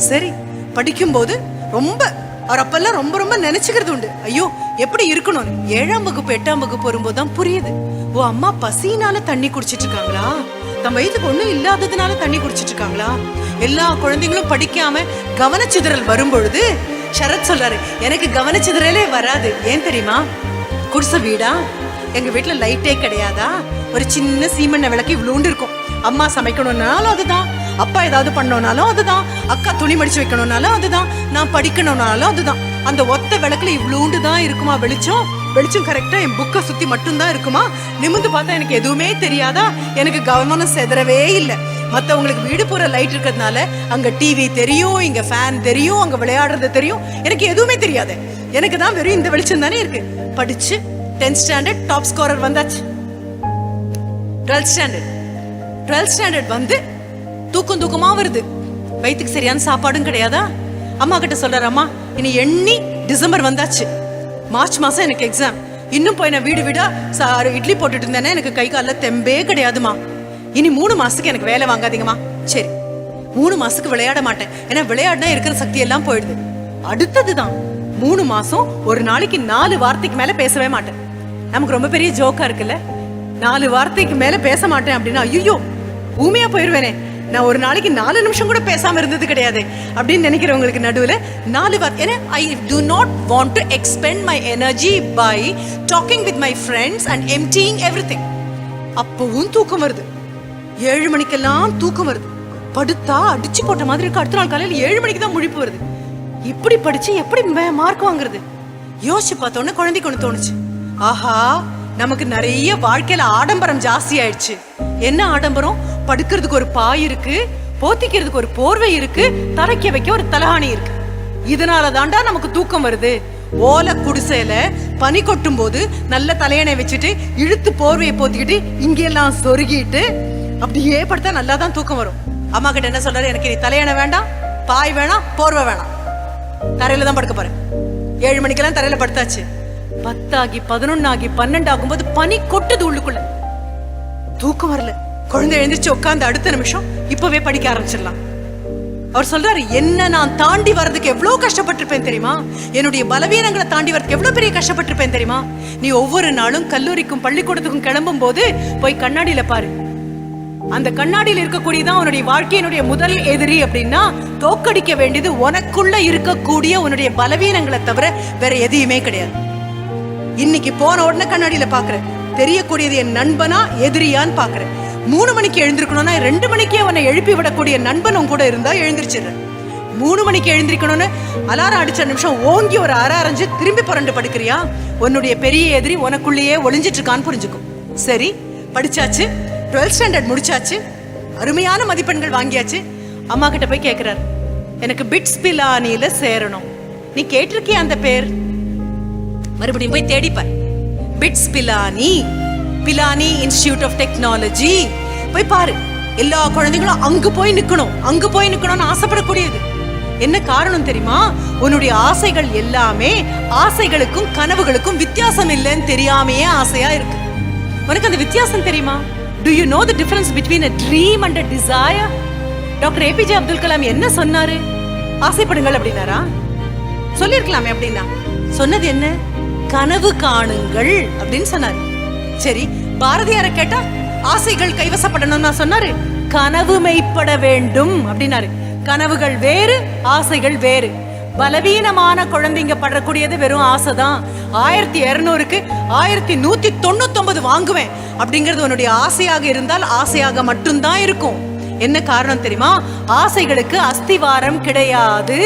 Speaker 1: சரி, படிக்கும்போது ரொம்ப அவர் அப்பெல்லாம் ரொம்ப ரொம்ப நினைச்சுக்கிறது உண்டு, ஐயோ எப்படி இருக்கணும். 7ஆம் வகுப்பு 8ஆம் வகுப்பு வரும்போது தான் புரியுது, ஓ அம்மா பசினால தண்ணி குடிச்சிட்டு இருக்காங்களா, தம் வயிற்றுக்கு ஒண்ணும் இல்லாததுனால தண்ணி குடிச்சிட்டு இருக்காங்களா. எல்லா குழந்தைங்களும் படிக்காம கவனச்சிதறல் வரும் பொழுது சரத் சொல்றாரு, எனக்கு கவனச்சிதறலே வராது. ஏன் தெரியுமா? குடிசை வீடா, எங்க வீட்டுல லைட்டே கிடையாதா, ஒரு சின்ன சீமெண்ணெய் விளக்கு இவ்வளோண்டு இருக்கும். அம்மா சமைக்கணும்னாலும் அதுதான், அப்பா ஏதாவது பண்ணோம்னாலும் அதுதான், அக்கா துணி மடிச்சு வைக்கணும்னாலும் அதுதான், நான் படிக்கணும்னாலும் அதுதான். அந்த ஒத்த விளக்குல இவ்வளோண்டு தான் இருக்குமா வெளிச்சம். வெளிச்சம் கரெக்டா என் புக்கை சுத்தி மட்டும்தான் இருக்குமா. நிமிந்து பார்த்தா எனக்கு எதுவுமே தெரியாதா. எனக்கு கவனம் செதறவே இல்லை. மற்றவங்களுக்கு வீடு போற லைட் இருக்கிறதுனால அங்க டிவி தெரியும், இங்க ஃபேன் தெரியும், அங்க விளையாடுறது தெரியும், எனக்கு எதுவுமே தெரியாது. எனக்கு தான் வெறும் இந்த வெளிச்சம் தானே இருக்கு. படிச்சு 10th ஸ்டாண்டர்ட் டாப் ஸ்கோரர் வந்தாச்சு. 12th ஸ்டாண்டர்ட் வந்து தூக்கமா வருது. வயிற்றுக்கு சரியான சாப்பாடும் கிடையாதா? அம்மா கிட்ட சொல்றாரு, அம்மா இனி எண்ணி டிசம்பர் வந்தாச்சு, மார்ச் மாசம் எனக்கு எக்ஸாம், இன்னும் போய் நான் வீடு வீடா இட்லி போட்டுட்டு இருந்தேனே, எனக்கு கை காலில் தெம்பே கிடையாதுமா, இனி 3 மாசத்துக்கு எனக்கு வேலை வாங்காதீங்கம்மா. சரி 3 மாசத்துக்கு விளையாட மாட்டேன், ஏன்னா விளையாடினா இருக்கிற சக்தி எல்லாம் போயிடுது. அடுத்ததுதான் 3 மாசம் ஒரு நாளைக்கு 4 வார்த்தைக்கு மேல பேசவே மாட்டேன். நமக்கு ரொம்ப பெரிய ஜோக்கா இருக்குல்ல, 4 வார்த்தைக்கு மேல பேச மாட்டேன் அப்படின்னா ஐயோ ஊமையா போயிடுவேனே, நான் ஒரு நாளைக்கு 4 நிமிஷம் கூட பேசாம இருந்தது கிடையாது அப்படின்னு நினைக்கிறவங்களுக்கு நடுவில் 4 வார்த்தை. ஏன்னா ஐ do not want to expend my energy by talking with my friends and emptying everything. அப்பவும் தூக்கம் வருது, 7 மணிக்கெல்லாம் தூக்கம் வருது, படுத்தா அடிச்சு போட்ட மாதிரி இருக்கு. அடுத்த நாள் காலையில் 7 மணிக்கு தான் முழிப்பு வருது. இப்படி படிச்சு எப்படி மார்க் வாங்குறது? யோசிச்சு பார்த்தோன்னே குழந்தைக்கு ஒன்று தோணுச்சு, ஆஹா நமக்கு நிறைய வாழ்க்கையில ஆடம்பரம் ஜாஸ்தி ஆயிடுச்சு. என்ன ஆடம்பரம்? படுக்கிறதுக்கு ஒரு பாய் இருக்கு, போத்திக்கிறதுக்கு ஒரு போர்வை இருக்கு, தலைக்க வைக்க ஒரு தலகாணி இருக்கு. இதனால தாண்டா நமக்கு தூக்கம் வருது. ஓலை குடிசையில பனி கொட்டும் போது நல்ல தலையணை வச்சுட்டு இழுத்து போர்வையை போத்திக்கிட்டு இங்கெல்லாம் சொருகிட்டு அப்படியே படுத்தா நல்லா தான் தூக்கம் வரும். அம்மா கிட்ட என்ன சொல்றாரு, எனக்கு நீ தலையணை வேண்டாம், பாய் வேணாம், போர்வை வேணாம், தரையில தான் படுக்க போறேன். 7 மணிக்கெல்லாம் தரையில படுத்தாச்சு. 10 ஆகி 11 ஆகி 12 ஆகும்போது பனி கொட்டுது உள்ளுக்குள்ள, தூக்கம் வரல. குழந்தை எழுந்திரிச்சு உட்காந்து அடுத்த நிமிஷம் இப்பவே படிக்க ஆரம்பிச்சிடலாம். அவர் சொல்றாரு, என்ன நான் தாண்டி வர்றதுக்கு எவ்வளவு கஷ்டப்பட்டிருப்பேன் தெரியுமா, என்னுடைய பலவீனங்களை தாண்டி வர்றதுக்கு எவ்வளவு பெரிய கஷ்டப்பட்டிருப்பேன் தெரியுமா. நீ ஒவ்வொரு நாளும் கல்லூரிக்கும் பள்ளிக்கூடத்துக்கும் கிளம்பும் போது போய் கண்ணாடியில பாரு. அந்த கண்ணாடியில் இருக்கக்கூடியதான் உன்னுடைய வாழ்க்கையினுடைய முதல் எதிரி. அப்படின்னா தோக்கடிக்க வேண்டியது உனக்குள்ள இருக்கக்கூடிய உன்னுடைய பலவீனங்களை தவிர வேற எதையுமே கிடையாது. இன்னைக்கு போன உடனே கண்ணாடியில பாக்குறேன், தெரியக்கூடியது என் நண்பனா எதிரியான்னு பாக்குறேன். 3 மணிக்கு எழுந்திருக்கணும்னா 2 மணிக்கே உன்னை எழுப்பி விடக்கூடிய நண்பனும் கூட இருந்தா எழுந்திருச்சிடுறேன். 3 மணிக்கு எழுந்திருக்கணும்னு அலாரம் அடிச்ச நிமிஷம் ஓங்கி ஒரு அரைஞ்சு திரும்பி புரண்டு படுக்கிறியா, உன்னுடைய பெரிய எதிரி உனக்குள்ளேயே ஒளிஞ்சிட்டு இருக்கான்னு புரிஞ்சுக்கும். சரி படிச்சாச்சு, 12th ஸ்டாண்டர்ட் முடிச்சாச்சு, அருமையான மதிப்பெண்கள் வாங்கியாச்சு. அம்மா கிட்ட போய் கேட்கிறார், எனக்கு பிட்ஸ் பிலானியில சேரணும். நீ கேட்டிருக்கிய அந்த பேர்? மறுபடியும் போய் தேடிப்பார். BITS Pilani, Pilani institute of technology போய் பாரு. எல்லா குழந்தைகளும் அங்கு போய் நிக்கணும்னு ஆசைப்படக்கூடியது. என்ன காரணம் தெரியுமா? உன்னுடைய ஆசைகள் எல்லாமே ஆசைகளுக்கும் கனவுகளுக்கும் வித்தியாசம் இல்லைன்னு தெரியாமையே ஆசையா இருக்கு. உனக்கு அந்த வித்தியாசம் தெரியுமா? Do you know the difference between a dream and a desire? Doctor APJ Abdul Kalam என்ன சொன்னாரு? ஆசைப்படுங்கள் அப்படின்னாரா? சொல்லிருக்கலாமே. அப்படின்னா சொன்னது என்ன? கனவு காணுங்கள் அப்படின்னு சொன்னாரு. சரி, பாரதியார கேட்டா ஆசைகள் கைவசப்படணும்னு சொன்னாரு, கனவு மெய்ப்பட வேண்டும் அப்படின்னாரு. கனவுகள் வேறு, ஆசைகள் வேறு. பலவீனமான குழந்தைங்க படக்கூடியது வெறும் ஆசைதான். 1200க்கு 1199 வாங்குவேன் அப்படிங்கிறது உன்னுடைய ஆசையாக இருந்தால் ஆசையாக மட்டும்தான் இருக்கும். என்ன காரணம் தெரியுமா? ஆசைகளுக்கு அஸ்திவாரம் கிடையாது.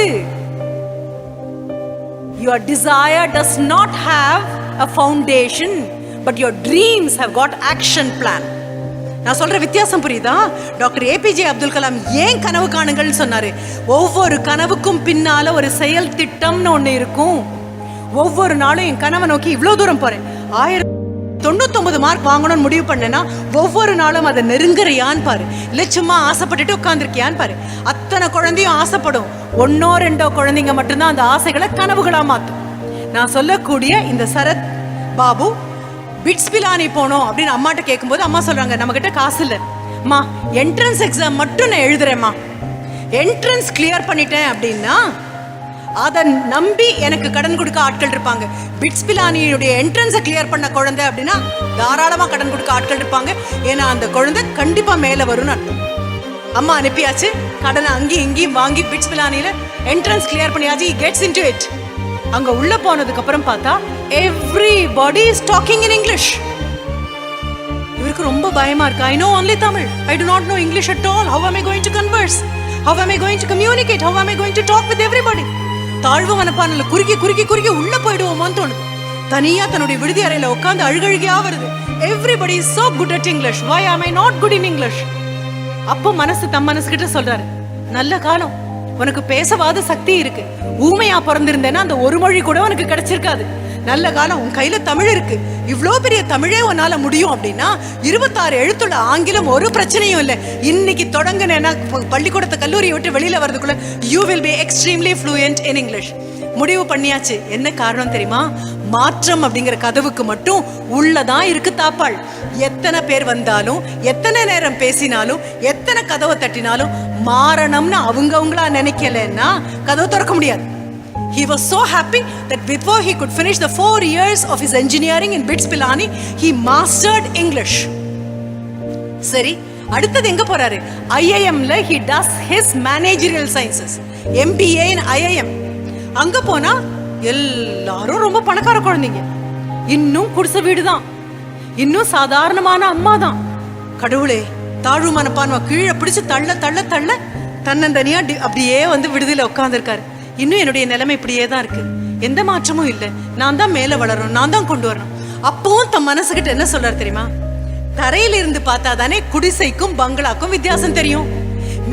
Speaker 1: Your desire does not have a foundation, but your dreams have got action plan. நான் சொல்ற வித்தியாசம் புரியுதா? டாக்டர் ஏபிஜே அப்துல் கலாம் ஏன் கனவு காணுங்கள்னு சொன்னாரு? ஒவ்வொரு கனவுக்கும் பின்னால ஒரு செயல் திட்டம்னு ஒண்ணு இருக்கும். ஒவ்வொரு நாளும் என் கனவை நோக்கி இவ்வளவு தூரம் போறேன், 1099 மார்க் வாங்கணும்னு முடிவு பண்ணேன்னா ஒவ்வொரு நாளும் அதை நெருங்குறியான்னு பாரு, இல்ல சும்மா ஆசைப்பட்டுட்டு உட்கார்ந்துருக்கியான்னு பாரு. அத்தனை குழந்தையும் ஆசைப்படும், 1 or 2 குழந்தைங்க மட்டும்தான் அந்த ஆசைகளை கனவுகளா மாத்தும். நான் சொல்லக்கூடிய இந்த சரத் பாபு பிட்ஸ் பிலானி போனோம் அப்படின்னு அம்மாட்ட கேட்கும்போது அம்மா சொல்றாங்க, நம்ம கிட்ட காசு இல்லை அம்மா, என்ட்ரன்ஸ் எக்ஸாம் மட்டும் நான் எழுதுறேம்மா, என்ட்ரன்ஸ் கிளியர் பண்ணிட்டேன் அப்படின்னா அதை நம்பி எனக்கு கடன் கொடுக்க ஆட்கள் இருப்பாங்க. பிட்ஸ் பிலானியுடைய என்ட்ரன்ஸை கிளியர் பண்ண குழந்தை அப்படின்னா தாராளமாக கடன் கொடுக்க ஆட்கள் இருப்பாங்க. ஏன்னா அந்த குழந்தை கண்டிப்பாக மேலே வரும்னு அர்த்தம். அம்மா அனுப்பியாச்சு, கடனை அங்கேயும் இங்கேயும் வாங்கி பிட்ஸ் பிலானியில என்ட்ரன்ஸ் கிளியர் பண்ணியாச்சு. Gets into it. அங்க உள்ள போனதுக்கு அப்புறம் பார்த்தா everybody is talking in English. இவருக்கு ரொம்ப பயமா இருக்கு. I know only Tamil. I do not know English at all. How am I going to converse? How am I going to communicate? How am I going to talk with everybody? தாழ்வு மனப்பான்மையில குறுகி உள்ள போயிடுவோமோன்னு தோணுது. தனியா தன்னுடைய விடுதி அறையில உட்கார்ந்து அழுகழுகியா வருது. Everybody is so good at English. Why am I not good in English? அப்போ மனசு தம் மனசு கிட்ட சொல்றாரு, நல்ல காலம், உனக்கு பேசவாத சக்தி இருக்கு. ஊமையா பிறந்திருந்தேன்னா அந்த ஒரு மொழி கூட உனக்கு கிடைச்சிருக்காது. நல்ல காலம், உன் கையில தமிழ் இருக்கு, இவ்வளோ பெரிய தமிழே உன்னால முடியும் அப்படின்னா 26 எழுத்துள்ள ஆங்கிலம் ஒரு பிரச்சனையும் இல்லை. இன்னைக்கு தொடங்கினேன்னா பள்ளிக்கூடத்தை கல்லூரியை விட்டு வெளியில வரதுக்குள்ள you will be extremely fluent in English. முடிவு பண்ணியாச்சு. என்ன காரணம் தெரியுமா? மாற்றம் அப்படிங்கிற கதவுக்கு மட்டும் உள்ளதான் இருக்கு தாப்பாள். எத்தனை பேர் வந்தாலும், எத்தனை நேரம் பேசினாலும், எத்தனை கதவை தட்டினாலும் மாறணும்னு அவங்களா நினைக்கலன்னா கதவை திறக்க முடியாது. He was so happy that before he could finish the 4 years of his engineering in BITS Pilani, he mastered English. சரி, அடுத்தது எங்க போறாரு? IIMல he does his managerial sciences, MBA in IIM. அங்க போனா எல்லாரும் ரொம்ப பணக்கார குழந்தைங்க, இன்னும் குடிசை வீடுதான், இன்னும் சாதாரணமான அம்மா தான். கடவுளே, தாழ்வு மனப்பான்மை கீழே பிடிச்சு தள்ள தள்ள தள்ள தன்னந்தனியா அப்படியே வந்து விடுதலை உட்கார்ந்துருக்காரு. இன்னும் என்னுடைய நிலைமை இப்படியே தான் இருக்கு, எந்த மாற்றமும் இல்லை, நான் தான் மேல வளரணும், நான் தான் கொண்டு வரணும். அப்பவும் தன் மனசுகிட்ட என்ன சொல்றாரு தெரியுமா? தரையில இருந்து பார்த்தா தானே குடிசைக்கும் பங்களாக்கும் வித்தியாசம் தெரியும்.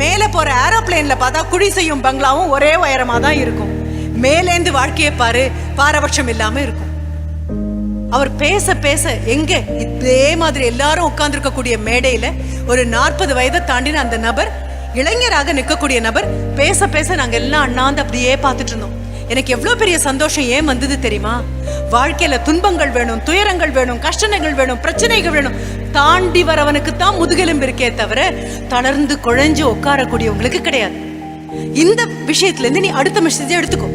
Speaker 1: மேல போற ஏரோப்ளேன்ல பார்த்தா குடிசையும் பங்களாவும் ஒரே உயரமா தான் இருக்கும். மேலேந்து வாழ்க்கையை பாரு, பாரபட்சம் இல்லாம இருக்கும். அவர் பேச பேச எங்க இதே மாதிரி எல்லாரும் உட்கார்ந்து இருக்கக்கூடிய மேடையில ஒரு 40 வயதை தாண்டின அந்த நபர், இளைஞராக நிற்கக்கூடிய நபர் பேச பேச நாங்க எல்லாம் அண்ணாந்து அப்படியே பார்த்துட்டு இருந்தோம். எனக்கு எவ்வளவு பெரிய சந்தோஷம் ஏன் வந்தது தெரியுமா? வாழ்க்கையில துன்பங்கள் வேணும், துயரங்கள் வேணும், கஷ்டங்கள் வேணும், பிரச்சனைகள் வேணும், தாண்டி வரவனுக்கு தான் முதுகெலும்பு இருக்கே தவிர தளர்ந்து குழைஞ்சு உட்காரக்கூடியவங்களுக்கு கிடையாது. இந்த விஷயத்துல இருந்து நீ அடுத்த மெசேஜை எடுத்துக்கோ.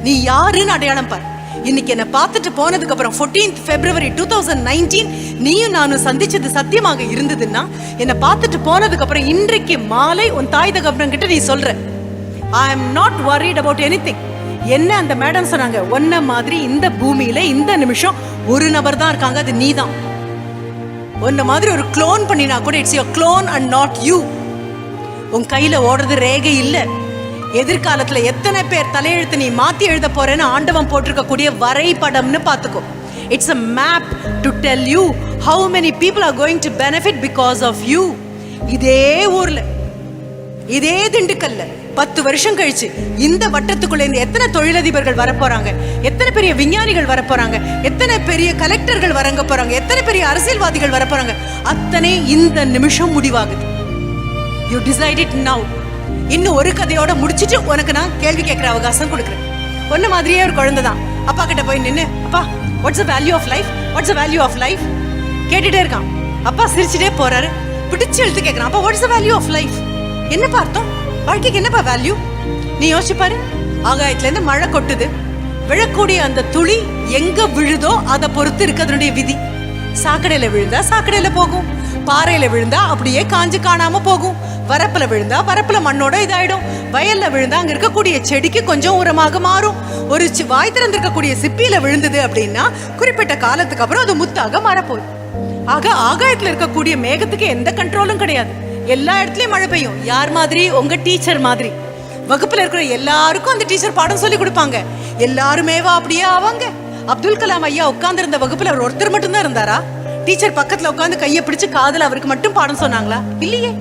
Speaker 1: நீ யாருன்னு அடையாளம் பார். இன்னைக்கு என்ன பார்த்துட்டு போனதுக்கு அப்புறம் 14th February 2019 நீயும் நானும் சந்திச்சது சத்தியமாக இருந்ததுன்னா, என்ன பார்த்துட்டு போனதுக்கு அப்புறம் இன்றைக்கு மாலை உன் தாய் தகப்பன் கிட்ட நீ சொல்ற, I am not worried about anything. என்ன அந்த மேடம் சொன்னாங்க, ஒன்ன மாதிரி இந்த பூமியில இந்த நிமிஷம் ஒரு நபர் தான் இருக்காங்க, அது நீ தான். ஒன்ன மாதிரி ஒரு க்ளோன் பண்ணினா கூட it's your clone and not you. உன் கையில ஓடுறது ரேகை இல்லை. எதிர்காலத்துல எத்தனை பேர் தலையெழுத்து நீ மாத்தி எழுத போறேன்னு ஆண்டவன் போட்டிருக்கக்கூடிய வரைபடம்னு பாத்துக்கோ. It's a map to tell you how many people are going to benefit because of you. இதே ஊர்ல, இதே திண்டுக்கல்ல 10 வருஷம் கழிச்சு இந்த வட்டத்துக்குள்ள இருந்து எத்தனை தொழிலதிபர்கள் வரப்போறாங்க, எத்தனை பெரிய விஞ்ஞானிகள் வரப்போறாங்க, எத்தனை பெரிய கலெக்டர்கள் வரங்க போறாங்க, எத்தனை பெரிய அரசியல்வாதிகள் வரப்போறாங்க, அத்தனை இந்த நிமிஷம் முடிவாகுது. You decide it now. இன்னும் ஒரு கதையோட முடிச்சிட்டு உனக்கு நான் கேள்வி கேட்கிற அவகாசம் கொடுக்குறேன். ஒன்ன மாதிரியே ஒரு குழந்தை தான் அப்பா கிட்ட போய் நின்று, அப்பா what's the value of life, what's the value of life கேட்டுட்டே இருக்கான். அப்பா சிரிச்சுட்டே போறாரு, பிடிச்சு எழுத்து கேட்கறான், அப்பா what's the value of life, என்ன பார்த்தோம் வாழ்க்கைக்கு என்னப்பா வேல்யூ? நீ யோசிச்சு பாரு. ஆகாயத்துல இருந்து மழை கொட்டுது, விழக்கூடிய அந்த துளி எங்க விழுதோ அதை பொறுத்து இருக்கு அதனுடைய விதி. சாக்கடையில விழுந்தா சாக்கடையில போகும், பாறையில விழுந்தா அப்படியே காஞ்சு காணாம போகும், வரப்புல விழுந்தா வரப்புல மண்ணோட இதாயிடும், வயல்ல விழுந்தா அங்க இருக்கக்கூடிய செடிக்கு கொஞ்சம் உரமாக மாறும். ஒரு வாய் திறந்திருக்கக்கூடிய சிப்பியில விழுந்தது அப்படின்னா குறிப்பிட்ட காலத்துக்கு அப்புறம் அது முத்தாக மாறப்போகுது. ஆக ஆகாயத்துல இருக்கக்கூடிய மேகத்துக்கு எந்த கண்ட்ரோலும் கிடையாது, எல்லா இடத்துலயும் மழை பெய்யும். யார் மாதிரி? உங்க டீச்சர் மாதிரி. வகுப்புல இருக்கிற எல்லாருக்கும் அந்த டீச்சர் பாடம் சொல்லி கொடுப்பாங்க. எல்லாருமேவா அப்படியே ஆவாங்க? அப்துல் கலாம் ஐயா உட்கார்ந்து இருந்த வகுப்புல அவர் ஒருத்தர் மட்டும் தான் இருந்தாரா? டீச்சர் பக்கத்துல உட்காந்து கையை பிடிச்சு காதுல அவருக்கு மட்டும் பாடம் சொன்னாங்களா? இல்லையே.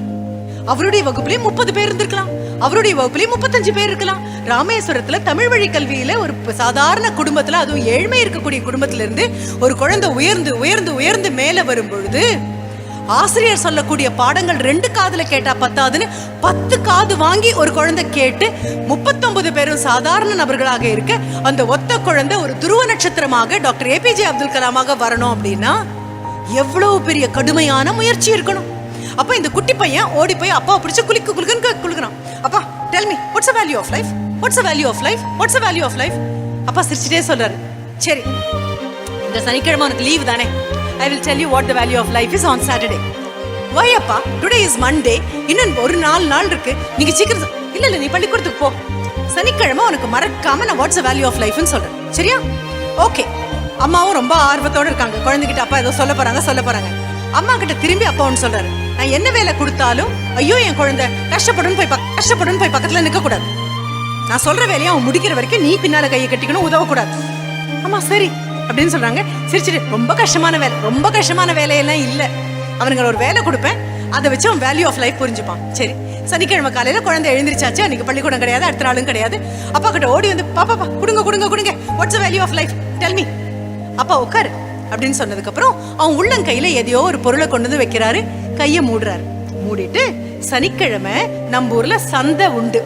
Speaker 1: அவருடைய வகுப்புலயும் 30 பேர் இருந்திருக்கலாம், அவருடைய வகுப்புலயும் 35 பேர் இருக்கலாம். ராமேஸ்வரத்துல தமிழ் வழி கல்வியில ஒரு சாதாரண குடும்பத்துல, அதுவும் ஏழ்மை இருக்கக்கூடிய குடும்பத்துல இருந்து ஒரு குழந்தை உயர்ந்து உயர்ந்து உயர்ந்து மேல வரும் பொழுது ஆசிரியர் சொல்லக்கூடிய பாடங்கள் 2 காதுல கேட்டா பத்தாதுன்னு 10 காது வாங்கி ஒரு குழந்தை கேட்டு 39 பேரும் சாதாரண நபர்களாக இருக்க அந்த ஒத்த குழந்தை ஒரு துருவ நட்சத்திரமாக டாக்டர் APJ அப்துல் கலாமாக வரணும் அப்படின்னா எவ்வளவு பெரிய கடுமையான முயற்சி இருக்கணும். அப்ப இந்த குட்டி பையன் ஓடி போய் அப்பா பிடிச்சு குலுக்குறான். அப்பா tell me what's the value of life, what's the value of life, what's the value of life. அப்பா சிரிச்சிட்டே சொல்றாரு, சரி இந்த சனிக்கிழமை உனக்கு லீவ் தானே, I will tell you what the value of life is on Saturday. Why அப்பா? Today is Monday. இன்னும் ஒரு 4 நாள் இருக்கு. நீங்க சீக்கிரம் இல்ல நீ பள்ளிக்கூடத்துக்கு போ. சனிக்கிழமை உனக்கு மறக்காம நான் வாட்ஸ் தி வேல்யூ ஆஃப் லைஃப்னு சொல்றேன். சரியா? ஓகே. அம்மாவும் ரொம்ப ஆர்வத்தோட இருக்காங்க. குழந்தைகிட்ட அப்பா ஏதோ சொல்ல போறாங்க. அம்மா கிட்ட திரும்பி அப்பா ஒன்று சொல்றாரு, நான் என்ன வேலை கொடுத்தாலும் ஐயோ என் குழந்தை கஷ்டப்படுன்னு போய் பக்கத்துல நிக்க கூடாது. நான் சொல்ற வேலையை அவன் முடிக்கிற வரைக்கும் நீ பின்னால கையை கட்டிக்கணும், உதவக்கூடாது. அம்மா சரி அப்படின்னு சொல்றாங்க. சிரிச்சிட்டு ரொம்ப கஷ்டமான வேலையெல்லாம் இல்ல, அவனுங்க ஒரு வேலை கொடுப்பேன், அதை வச்சு அவன் வேல்யூ ஆஃப் லைஃப் புரிஞ்சுப்பான். சரி சனிக்கிழமை காலையில குழந்தை எழுந்திரிச்சாச்சு, அன்னைக்கு பள்ளிக்கூடம் கிடையாது, அடுத்த நாளும் கிடையாது. அப்பா கிட்ட ஓடி வந்து பாப்பா கொடுங்க what's the value of life, tell me அப்பா உட்காரு அப்படின்னு சொன்னதுக்கு அப்புறம் அவன் உள்ளங்கையில எதையோ ஒரு பொருளை கொண்டு வந்து வைக்கிறாரு. கைய மூடுறாரு. மூடிட்டு, சனிக்கிழமை நம்ம ஊர்ல சந்தை உண்டு,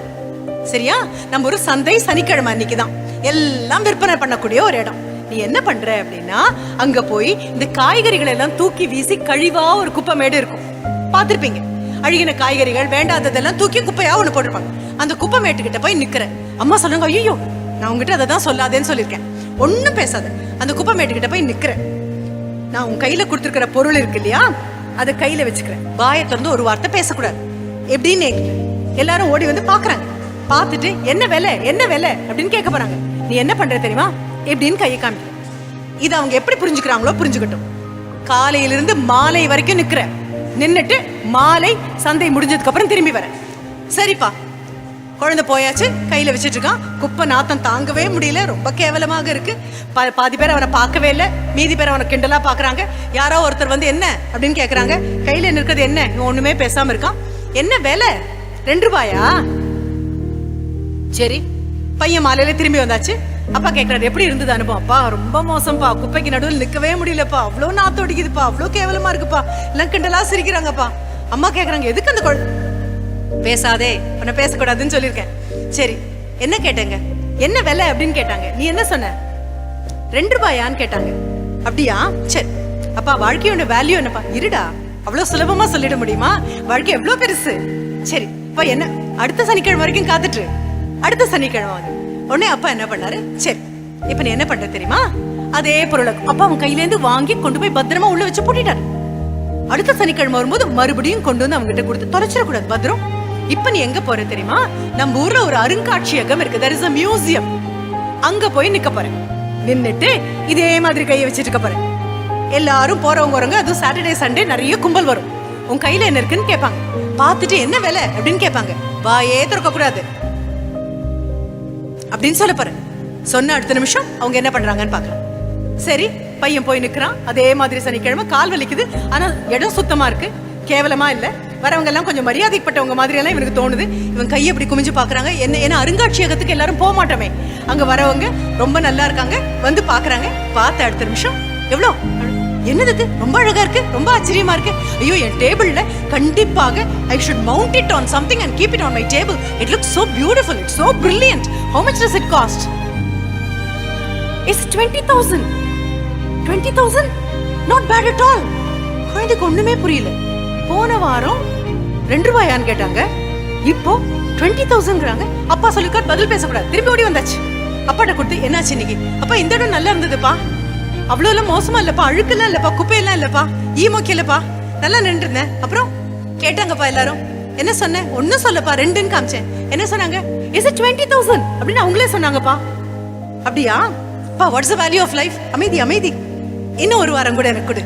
Speaker 1: சரியா? நம்ம ஊர் சந்தை சனிக்கிழமை அன்னைக்குதான் எல்லாம் விற்பனை பண்ணக்கூடிய ஒரு இடம். நீ என்ன பண்ற அப்படின்னா, அங்க போய் இந்த காய்கறிகள் எல்லாம் தூக்கி வீசி கழிவா ஒரு குப்பை மேடு இருக்கும், பாத்திருப்பீங்க. அழுகின காய்கறிகள், வேண்டாததெல்லாம் தூக்கி குப்பையா ஒண்ணு போட்டிருப்பாங்க. அந்த குப்பை மேட்டுக்கிட்ட போய் நிக்கிறேன். அம்மா சொல்லுங்க, ஐயோ நான் உங்ககிட்ட அதை தான் சொல்லாதேன்னு சொல்லியிருக்கேன், ஒன்னும் பேசாத. அந்த குப்பை மேட்டுக்கிட்ட போய் நிக்கிறேன். நான் உன் கையில கொடுத்துருக்கிற பொருள் இருக்கு இல்லையா, அதை கையில வச்சுக்கிறேன். வாயை திறந்து ஒரு வார்த்தை பேசக்கூடாது. எப்படின்னு எல்லாரும் ஓடி வந்து பாக்குறாங்க. பார்த்துட்டு என்ன வேலை என்ன வேலை அப்படின்னு கேட்க போறாங்க. நீ என்ன பண்ற தெரியுமா எப்படின்னு கையை காமி. இது அவங்க எப்படி புரிஞ்சுக்கிறாங்களோ புரிஞ்சுக்கட்டும். காலையிலிருந்து மாலை வரைக்கும் நிக்கிறேன். நின்னுட்டு மாலை சந்தை முடிஞ்சதுக்கு அப்புறம் திரும்பி வரேன். சரிப்பா, குழந்தை போயாச்சு, கையில வச்சிட்டு இருக்கான். குப்பை நாத்தம் தாங்கவே முடியல, ரொம்ப கேவலமாக இருக்கு. பாதி பேர் அவனை பார்க்கவே இல்லை, மீதி பேர் அவனை கிண்டலா பாக்குறாங்க. யாரோ ஒருத்தர் வந்து என்ன அப்படின்னு கேக்குறாங்க. கையில நிற்கிறது என்ன? ஒண்ணுமே பேசாம இருக்கான். என்ன வேலை? 2 ரூபாயா? சரி. பையன் மாலையில திரும்பி வந்தாச்சு. அப்பா கேட்கறாரு, எப்படி இருந்தது அனுபவம்? அப்பா ரொம்ப மோசம்ப்பா, குப்பைக்கு நடுவில் நிக்கவே முடியலப்பா, அவ்வளோ நாத்தம் அடிக்குதுப்பா, அவ்வளோ கேவலமா இருக்குப்பா, எல்லாம் கிண்டலா சிரிக்கிறாங்கப்பா. அம்மா கேக்குறாங்க, எதுக்கு அந்த பேசாதே, உன்னை பேசக்கூடாதுன்னு சொல்லியிருக்கேன். சரி, என்ன கேட்டேங்க? என்ன விலை அப்படின்னு கேட்டாங்க. நீ என்ன சொன்ன? 2 ரூபாயான்னு கேட்டாங்க. அப்படியா? சரி. அப்பா, வாழ்க்கையோட வேல்யூ என்னப்பா? இருடா, அவ்வளவு சுலபமா சொல்லிட முடியுமா? வாழ்க்கை எவ்வளவு பெருசு. சரி, அப்பா என்ன, அடுத்த சனிக்கிழமை வரைக்கும் காத்துட்டு, அடுத்த சனிக்கிழமை வந்து உடனே அப்பா என்ன பண்ணாரு, சரி இப்ப நீ என்ன பண்ற தெரியுமா? அதே பொருளை அப்பா அவன் கையில இருந்து வாங்கி கொண்டு போய் பத்திரமா உள்ள வச்சு பூட்டிட்டாரு. அடுத்த சனிக்கிழமை வரும்போது மறுபடியும் கொண்டு வந்து அவங்க கிட்ட கொடுத்து தொலைச்சிடக்கூடாது, பத்திரம். இப்ப நீ எங்க போற தெரியுமா? நம்ம ஊர்ல ஒரு அருங்காட்சியகம் இருக்கு, there is a museum. அங்க போய் நிக்க போறேன். நின்னுட்டு இதே மாதிரி கையை வச்சுட்டு இருக்க போறேன். எல்லாரும் போறவங்க வரவங்க, அதுவும் சாட்டர்டே சண்டே நிறைய கும்பல் வரும். உன் கையில என்ன இருக்குன்னு கேட்பாங்க. பார்த்துட்டு என்ன வேலை அப்படின்னு கேட்பாங்க. வாயே திறக்க கூடாது அப்படின்னு சொல்ல போறேன். சொன்ன அடுத்த நிமிஷம் அவங்க என்ன பண்றாங்கன்னு பாக்கலாம். சரி, பையன் போய் நிக்கிறான். அதே மாதிரி சனிக்கிழமை, கால் வலிக்குது, ஆனா இடம் சுத்தமா இருக்கு, கேவலமா இல்ல. வரவங்க எல்லாம் கொஞ்சம் மரியாதைப்பட்டவங்க மாதிரி எல்லாம் இவனுக்கு தோணுது. இவன் கையை அப்படி குமிஞ்சு பாக்குறாங்க. என்ன, ஏன்னா அருங்காட்சியகத்துக்கு எல்லாரும் போக மாட்டோமே, அங்க வரவங்க ரொம்ப நல்லா இருக்காங்க, வந்து பாக்குறாங்க. பார்த்த அடுத்த நிமிஷம், எவ்வளோ என்னது, ரொம்ப அழகா இருக்கு, ரொம்ப ஆச்சரியமா இருக்கு. ஐயோ, என் டேபிள்ல கண்டிப்பாக I should mount it on something and keep it on my table. It looks so beautiful, it's so brilliant. How much does it cost? It's 20,000. 20,000? Not bad at all. குழந்தைக்கு ஒண்ணுமே புரியல. போன வாரம் 2 ரூபாயான்னு கேட்டாங்க, இப்போ 20,000ங்கறாங்க. அப்பா சொல்லிருக்கார் பதில் பேசக்கூடாது. திரும்பி ஓடி வந்தாச்சு. அப்பாட்ட கொடுத்து, என்னாச்சு இன்னைக்கு? அப்பா இந்த இடம் நல்லா இருந்ததுப்பா, அவ்வளவு எல்லாம் மோசமா இல்லப்பா, அழுக்கெல்லாம் இல்லப்பா, குப்பையெல்லாம் இல்லப்பா, ஈமோக்கி இல்லப்பா, நல்லா நின்று இருந்தேன். அப்புறம் கேட்டாங்கப்பா எல்லாரும், என்ன சொன்ன? ஒன்னும் சொல்லப்பா, 2ன்னு காமிச்சேன். என்ன சொன்னாங்க? இஸ் இட் 20,000 அப்படின்னு அவங்களே சொன்னாங்கப்பா. அப்படியா பா, what's the value of life? அமைதி அமைதி, இன்னும் ஒரு வாரம் கூட எனக்கு கொடு.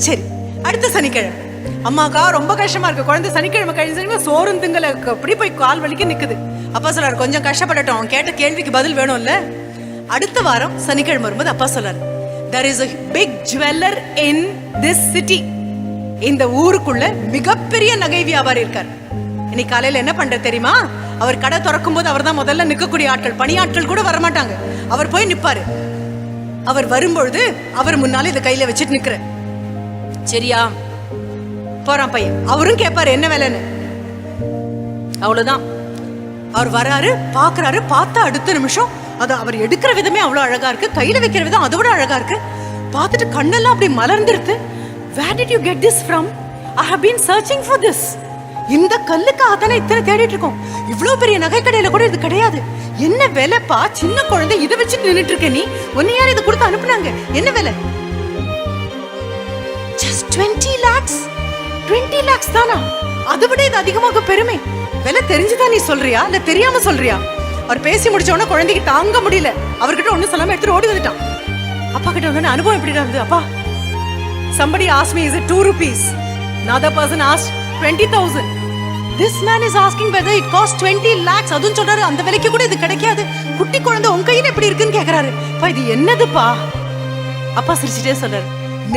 Speaker 1: சரி, அடுத்த சனிக்கிழமை. அம்மாக்கா ரொம்ப கஷ்டமா இருக்கு, குழந்தை சனிக்கிழமை கழிஞ்சு சோறும் திங்கல, அப்படி போய் கால் வலிக்கு நிக்குது. அப்பா சொல்றாரு, கொஞ்சம் கஷ்டப்படட்டும், அவன் கேட்ட கேள்விக்கு பதில் வேணும்ல. அடுத்த வாரம் சனிக்கிழமை வரும்போது அப்பா சொல்றாரு, there is a big jeweler in this city. இந்த ஊருக்குள்ள மிகப்பெரிய நகை வியாபாரி இருக்கார். இன்னைக்கு காலையில என்ன பண்ற தெரியுமா? அவர் கடை திறக்கும் போது அவர் தான் முதல்ல நிக்கக்கூடிய ஆட்கள், பணியாட்கள் கூட வர மாட்டாங்க. அவர் போய் நிப்பாரு. அவர் வரும்பொழுது அவர் முன்னால இத கையில வச்சுட்டு நிக்கிற. சரியா? போறான் பையன். அவரும் கேட்பாரு, என்ன வேலைன்னு. அவ்வளவுதான். அவர் வராரு, பாக்குறாரு. பார்த்தா அடுத்த நிமிஷம் அது அவர் எடுக்கிற விதமே அவ்வளவு அழகா இருக்கு, கையில வைக்கிற விதம் அதோட அழகா இருக்கு. பார்த்துட்டு கண்ணெல்லாம் அப்படி மலர்ந்துருது. Where did you get this from? I have been searching for this. இந்த கல்லுக்காக தானே இத்தனை தேடிட்டு இருக்கோம். இவ்வளவு பெரிய நகை கடையில கூட இது கிடையாது. என்ன விலைப்பா? சின்ன குழந்தை இதை வச்சுட்டு நின்னுட்டு இருக்க நீ. உன்னை யார் இதை கொடுத்து அனுப்புனாங்க? என்ன விலை? Just 20 lakhs. 20 lakhs தானா? அதை விட இது அதிகமாக பெருமை. விலை தெரிஞ்சுதான் நீ சொல்றியா இல்ல தெரியாம சொல்றியா? அவர் பேசி முடிச்ச உடனே குழந்தைக்கு தாங்க முடியல. அவர்கிட்ட ஒன்னும் சொல்லாம எடுத்துட்டு ஓடி வந்துட்டான். அப்பா கிட்ட வந்து அனுபவம் எப்படி இருந்தது? அப்பா, somebody asked me, is it 2 rupees? Another person asked 20,000. This man is asking whether it costs 20 lakhs. அதுவும் சொல்றாரு, அந்த விலைக்கு கூட இது கிடைக்காது. குட்டி குழந்தை உன் கையில எப்படி இருக்குன்னு கேக்குறாரு. அப்பா, இது என்னதுப்பா? அப்பா சிரிச்சுட்டே சொல்றாரு,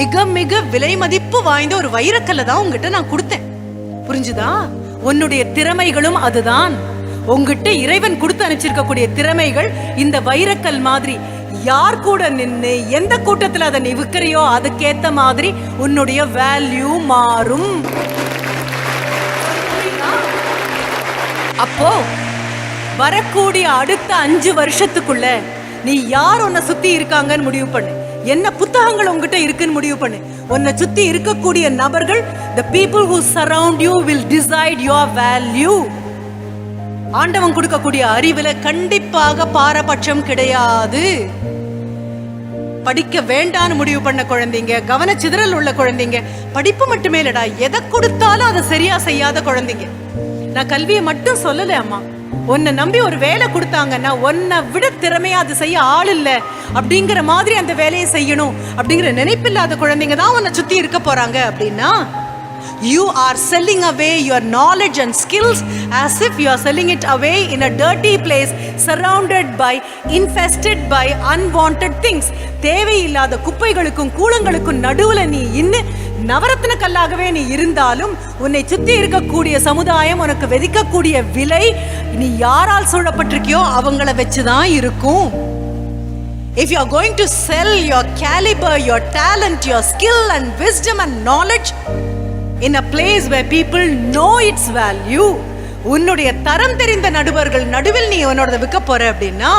Speaker 1: மிக மிக விலை மதிப்பு வாய்ந்த ஒரு வைரக்கல்ல தான் உங்ககிட்ட நான் கொடுத்தேன். புரிஞ்சுதா? உன்னுடைய திறமைகளும் அதுதான். உங்ககிட்ட இறைவன் கொடுத்து அனுப்பிச்சிருக்கக்கூடிய திறமைகள் இந்த வைரக்கல் மாதிரி யார் கூட நின்னு எந்த கூட்டத்துல அதை நீ விக்கிறியோ அதுக்கேத்த மாதிரி உன்னுடைய வேல்யூ மாறும். அப்போ வரக்கூடிய அடுத்த 5 வருஷத்துக்குள்ள நீ யார் உன்னை சுத்தி இருக்காங்கன்னு முடிவு பண்ணு. என்ன புத்தகங்கள் உங்ககிட்ட இருக்குன்னு முடிவு பண்ணு. உன்னை சுத்தி இருக்கக்கூடிய நபர்கள், the people who surround you will decide your value. ஆண்டவன் கொடுக்கக்கூடிய அறிவுல கண்டிப்பாக பாரபட்சம் கிடையாது. படிக்க வேண்டான்னு முடிவு பண்ண குழந்தைங்க, கவனச்சிதறல் உள்ள குழந்தைங்க, படிப்பு மட்டுமே இல்லடா, எதை கொடுத்தாலும் அதை சரியா செய்யாத குழந்தைங்க. நான் கல்வியை மட்டும் சொல்லல அம்மா, உன்னை நம்பி ஒரு வேலை கொடுத்தாங்கன்னா உன்னை விட திறமையா அது செய்ய ஆள் இல்ல அப்படிங்கிற மாதிரி அந்த வேலையை செய்யணும் அப்படிங்கிற நினைப்பில்லாத குழந்தைங்க தான் உன்னை சுத்தி இருக்க போறாங்க. அப்படின்னா you are selling away your knowledge and skills as if you are selling it away in a dirty place surrounded by infested by unwanted things. தேவையில்லாத குப்பைகளுக்கும் கூளங்களுக்கும் நடுவுல நீ இன்னும் நவரத்ன கல்லாகவே நீ இருந்தாலும் உன்னை சுத்தி இருக்கக்கூடிய சமுதாயம் உனக்கு விதிக்கக்கூடிய விலை நீ யாரால் சூழப்பட்டிருக்கியோ அவங்கள வச்சுதான் இருக்கும். If you are going to sell your caliber, your talent, your skill and wisdom and knowledge in a place where people know its value, உன்னுடைய தரம் தெரிந்த நடுவர்கள் நடுவில் நீ உன்னோட விற்க போற அப்படின்னா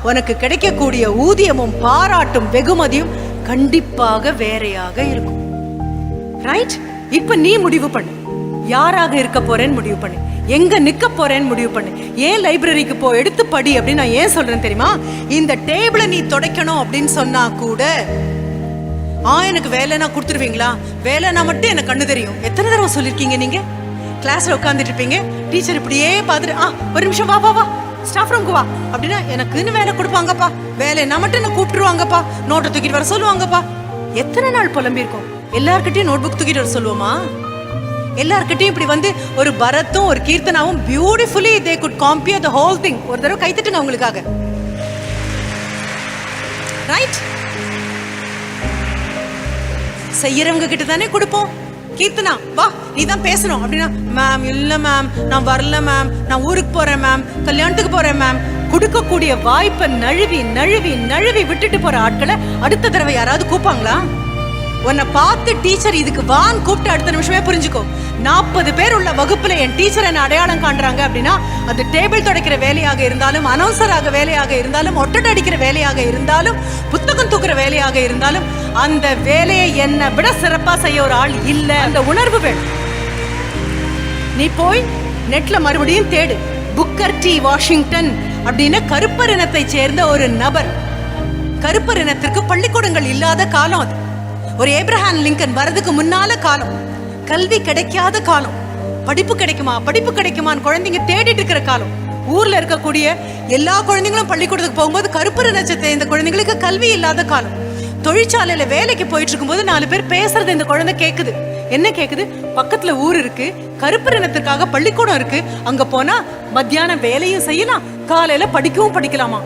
Speaker 1: உனக்கு கிடைக்கக்கூடிய ஊதியமும் பாராட்டும் வெகுமதியும் கண்டிப்பாக வேறையாக இருக்கும். ரைட்? இப்ப நீ முடிவு பண்ணு, யாராக இருக்க போறேன்னு முடிவு பண்ணு, எங்க நிக்க போறேன்னு முடிவு பண்ணு. ஏன் லைப்ரரிக்கு போ, எடுத்து படி அப்படின்னு நான் ஏன் சொல்றேன் தெரியுமா? இந்த டேபிளை நீ துடைக்கணும் அப்படின்னு சொன்னா கூட எனக்கு வேலைனா கொடுத்துருவீங்களா? வேலைனா மட்டும் எனக்கு கண்ணு தெரியும். எத்தனை தடவை சொல்லிருக்கீங்க நீங்க? கிளாஸ்ல உட்காந்துட்டு இருப்பீங்க, டீச்சர் இப்படியே பார்த்துட்டு ஒரு நிமிஷம் வா வா வா ஸ்டாஃப் ரூம்க்கு வா அப்படின்னா எனக்குன்னு வேலை கொடுப்பாங்கப்பா, வேலைனா மட்டும் என்ன கூப்பிட்டுருவாங்கப்பா, நோட்டை தூக்கிட்டு வர சொல்லுவாங்கப்பா. எத்தனை நாள் புலம்பிருக்கோம்? எல்லார்கிட்டையும் நோட் புக் தூக்கிட்டு வர சொல்லுவோமா? எல்லார்கிட்டையும் இப்படி வந்து ஒரு பரத்தும் ஒரு கீர்த்தனாவும் beautifully they could compare the whole thing. ஒரு தடவை கைத்தட்டுங்க உங்களுக்காக. ரைட்? செய்யறவங்க கிட்ட தானே கொடுப்போம். கீர்த்தனா வா நீ தான் பேசணும் அப்படின்னா மேம் இல்ல மேம் நான் வரல மேம், நான் ஊருக்கு போறேன் மேம், கல்யாணத்துக்கு போறேன் மேம். கொடுக்கக்கூடிய வாய்ப்பை நழுவி நழுவி நழுவி விட்டுட்டு போற ஆட்களை அடுத்த தடவை யாராவது கூப்பாங்களா? உன்னை பார்த்து டீச்சர் இதுக்கு வான்னு கூப்பிட்டு அடுத்த நிமிஷமே புரிஞ்சுக்கோ. 40 பேர் உள்ள வகுப்புல என் டீச்சர் என்ன அடையாளம் காண்றாங்க அப்படின்னா அது டேபிள் துடைக்கிற வேலையாக இருந்தாலும், அனௌன்சராக வேலையாக இருந்தாலும், ஒட்டடை அடிக்கிற வேலையாக இருந்தாலும், புத்தகம் தூக்குற வேலையாக இருந்தாலும் அந்த வேலையை என்னை விட சிறப்பா செய்ய ஒரு ஆள் இல்ல. அந்த உணர்வு வேணும். நீ போய் நெட்ல மறுபடியும் தேடு, புக்கர் டி வாஷிங்டன் அப்படின்னு கருப்பர் இனத்தை சேர்ந்த ஒரு நபர். கருப்பர் இனத்திற்கு பள்ளிக்கூடங்கள் இல்லாத காலம் அது. ஒரு ஏப்ரஹாம் லிங்கன் வரதுக்கு முன்னால காலம். கல்வி கிடைக்காத காலம். படிப்பு கிடைக்குமா படிப்பு கிடைக்குமான்னு குழந்தைங்க தேடிட்டு இருக்கிற காலம். ஊர்ல இருக்கக்கூடிய எல்லா குழந்தைங்களும் பள்ளிக்கூடத்துக்கு போகும்போது கருப்பர் இனத்தை இந்த குழந்தைங்களுக்கு கல்வி இல்லாத காலம். தொழிற்சாலையில வேலைக்கு போயிட்டு இருக்கும்போது 4 பேர் பேசுறது இந்த குழந்தை கேக்குது. என்ன கேக்குது? பக்கத்துல ஊர் இருக்கு, கருப்பர் இனத்திற்காக பள்ளிக்கூடம் இருக்கு, அங்க போனா மத்தியானம் வேலையும் செய்யலாம், காலையில படிக்கவும் படிக்கலாமா.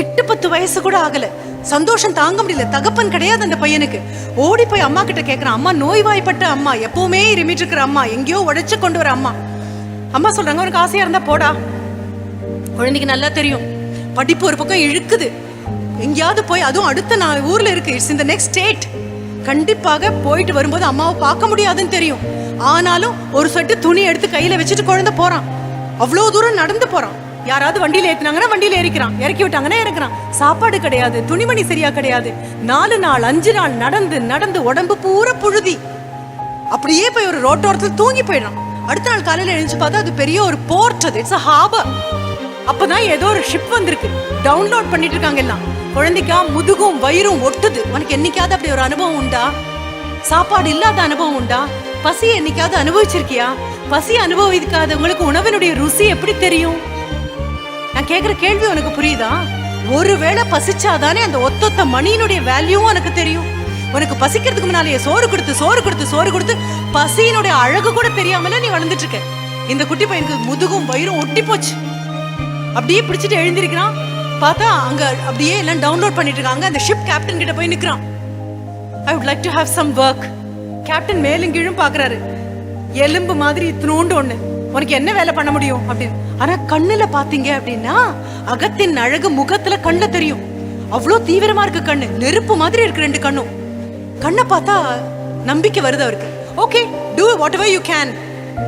Speaker 1: 8-10 வயசு கூட ஆகல. சந்தோஷம் தாங்க முடியல. தகப்பன் கிடையாது அந்த பையனுக்கு. ஓடி போய் அம்மா கிட்ட கேட்கிறான். அம்மா நோய்வாய்ப்பட்ட அம்மா, எப்பவுமே இருமிட்டு இருக்கிற அம்மா, எங்கேயோ உடைச்சு கொண்டு வர அம்மா. அம்மா சொல்றாங்க உனக்கு ஆசையா இருந்தா போடா. குழந்தைக்கு நல்லா தெரியும் படிப்பு ஒரு பக்கம் இழுக்குது. எங்கேயாவது போய், அதுவும் அடுத்த ஊர்ல இருக்கு, it's in the next state. கண்டிப்பாக போயிட்டு வரும்போது அம்மாவை பார்க்க முடியாதுன்னு தெரியும். ஆனாலும் ஒரு சொட்டு துணி எடுத்து கையில வச்சுட்டு குழந்தை போறான். அவ்வளவு தூரம் நடந்து போறான். யாராவது வண்டியில ஏத்துனாங்கன்னா வண்டியில ஏறிக்கிறான், இறக்கி விட்டாங்கன்னா இறக்குறான். சாப்பாடு கிடையாது, துணிமணி சரியா கிடையாது. 4 நாள் 5 நாள் நடந்து நடந்து உடம்பு பூரா புழுதி. அப்படியே போய் ஒரு ரோட்டோரத்தில் தூங்கி போயிடுறான். அடுத்த நாள் காலையில எழுந்து பார்த்தா அது பெரிய ஒரு போர்ட், அது இட்ஸ் a harbor. அப்பதான் ஏதோ ஒரு ஷிப் வந்திருக்கு, டவுன்லோட் பண்ணிட்டு இருக்காங்க எல்லாம். குழந்தைக்கா முதுகும் வயிறும் ஒட்டுது. உனக்கு என்னைக்காவது அப்படி ஒரு அனுபவம் உண்டா? சாப்பாடு இல்லாத அனுபவம் உண்டா? பசி என்னைக்காவது அனுபவிச்சிருக்கியா? பசி அனுபவிக்காதவங்களுக்கு உணவினுடைய ருசி எப்படி தெரியும்? நான் கேக்குற கேள்வி உனக்கு புரியுதா? ஒருவேளை பசிச்சாதானே அந்த ஒத்தொத்த மணியினுடைய வேல்யூவும் உனக்கு தெரியும். உனக்கு பசிக்கிறதுக்கு முன்னாலேயே சோறு கொடுத்து சோறு கொடுத்து சோறு கொடுத்து பசியினுடைய அழகு கூட தெரியாமல நீ வளர்ந்துட்டு இருக்க. இந்த குட்டி பையனுக்கு முதுகும் வயிறும் ஒட்டி போச்சு. அப்படியே பிடிச்சிட்டு எழுந்திருக்கிறான். பார்த்தா அங்க அப்படியே எல்லாம் டவுன்லோட் பண்ணிட்டு இருக்காங்க. அந்த ஷிப் கேப்டன் கிட்ட போய் நிக்கிறான். I would like to have some work. Captain மேலும் கீழும் பாக்குறாரு. எலும்பு மாதிரி இத்தினோண்டு ஒண்ணு, உனக்கு என்ன வேலை பண்ண முடியும் அப்படின்னு. ஆனா கண்ணுல பாத்தீங்க அப்படின்னா அகத்தின் அழகு முகத்துல கண்ணுல தெரியும். அவ்வளோ தீவிரமா இருக்கு கண்ணு, நெருப்பு மாதிரி இருக்கு ரெண்டு கண்ணும். கண்ணை பார்த்தா நம்பிக்கை வருது அவருக்கு. Okay, do whatever you can.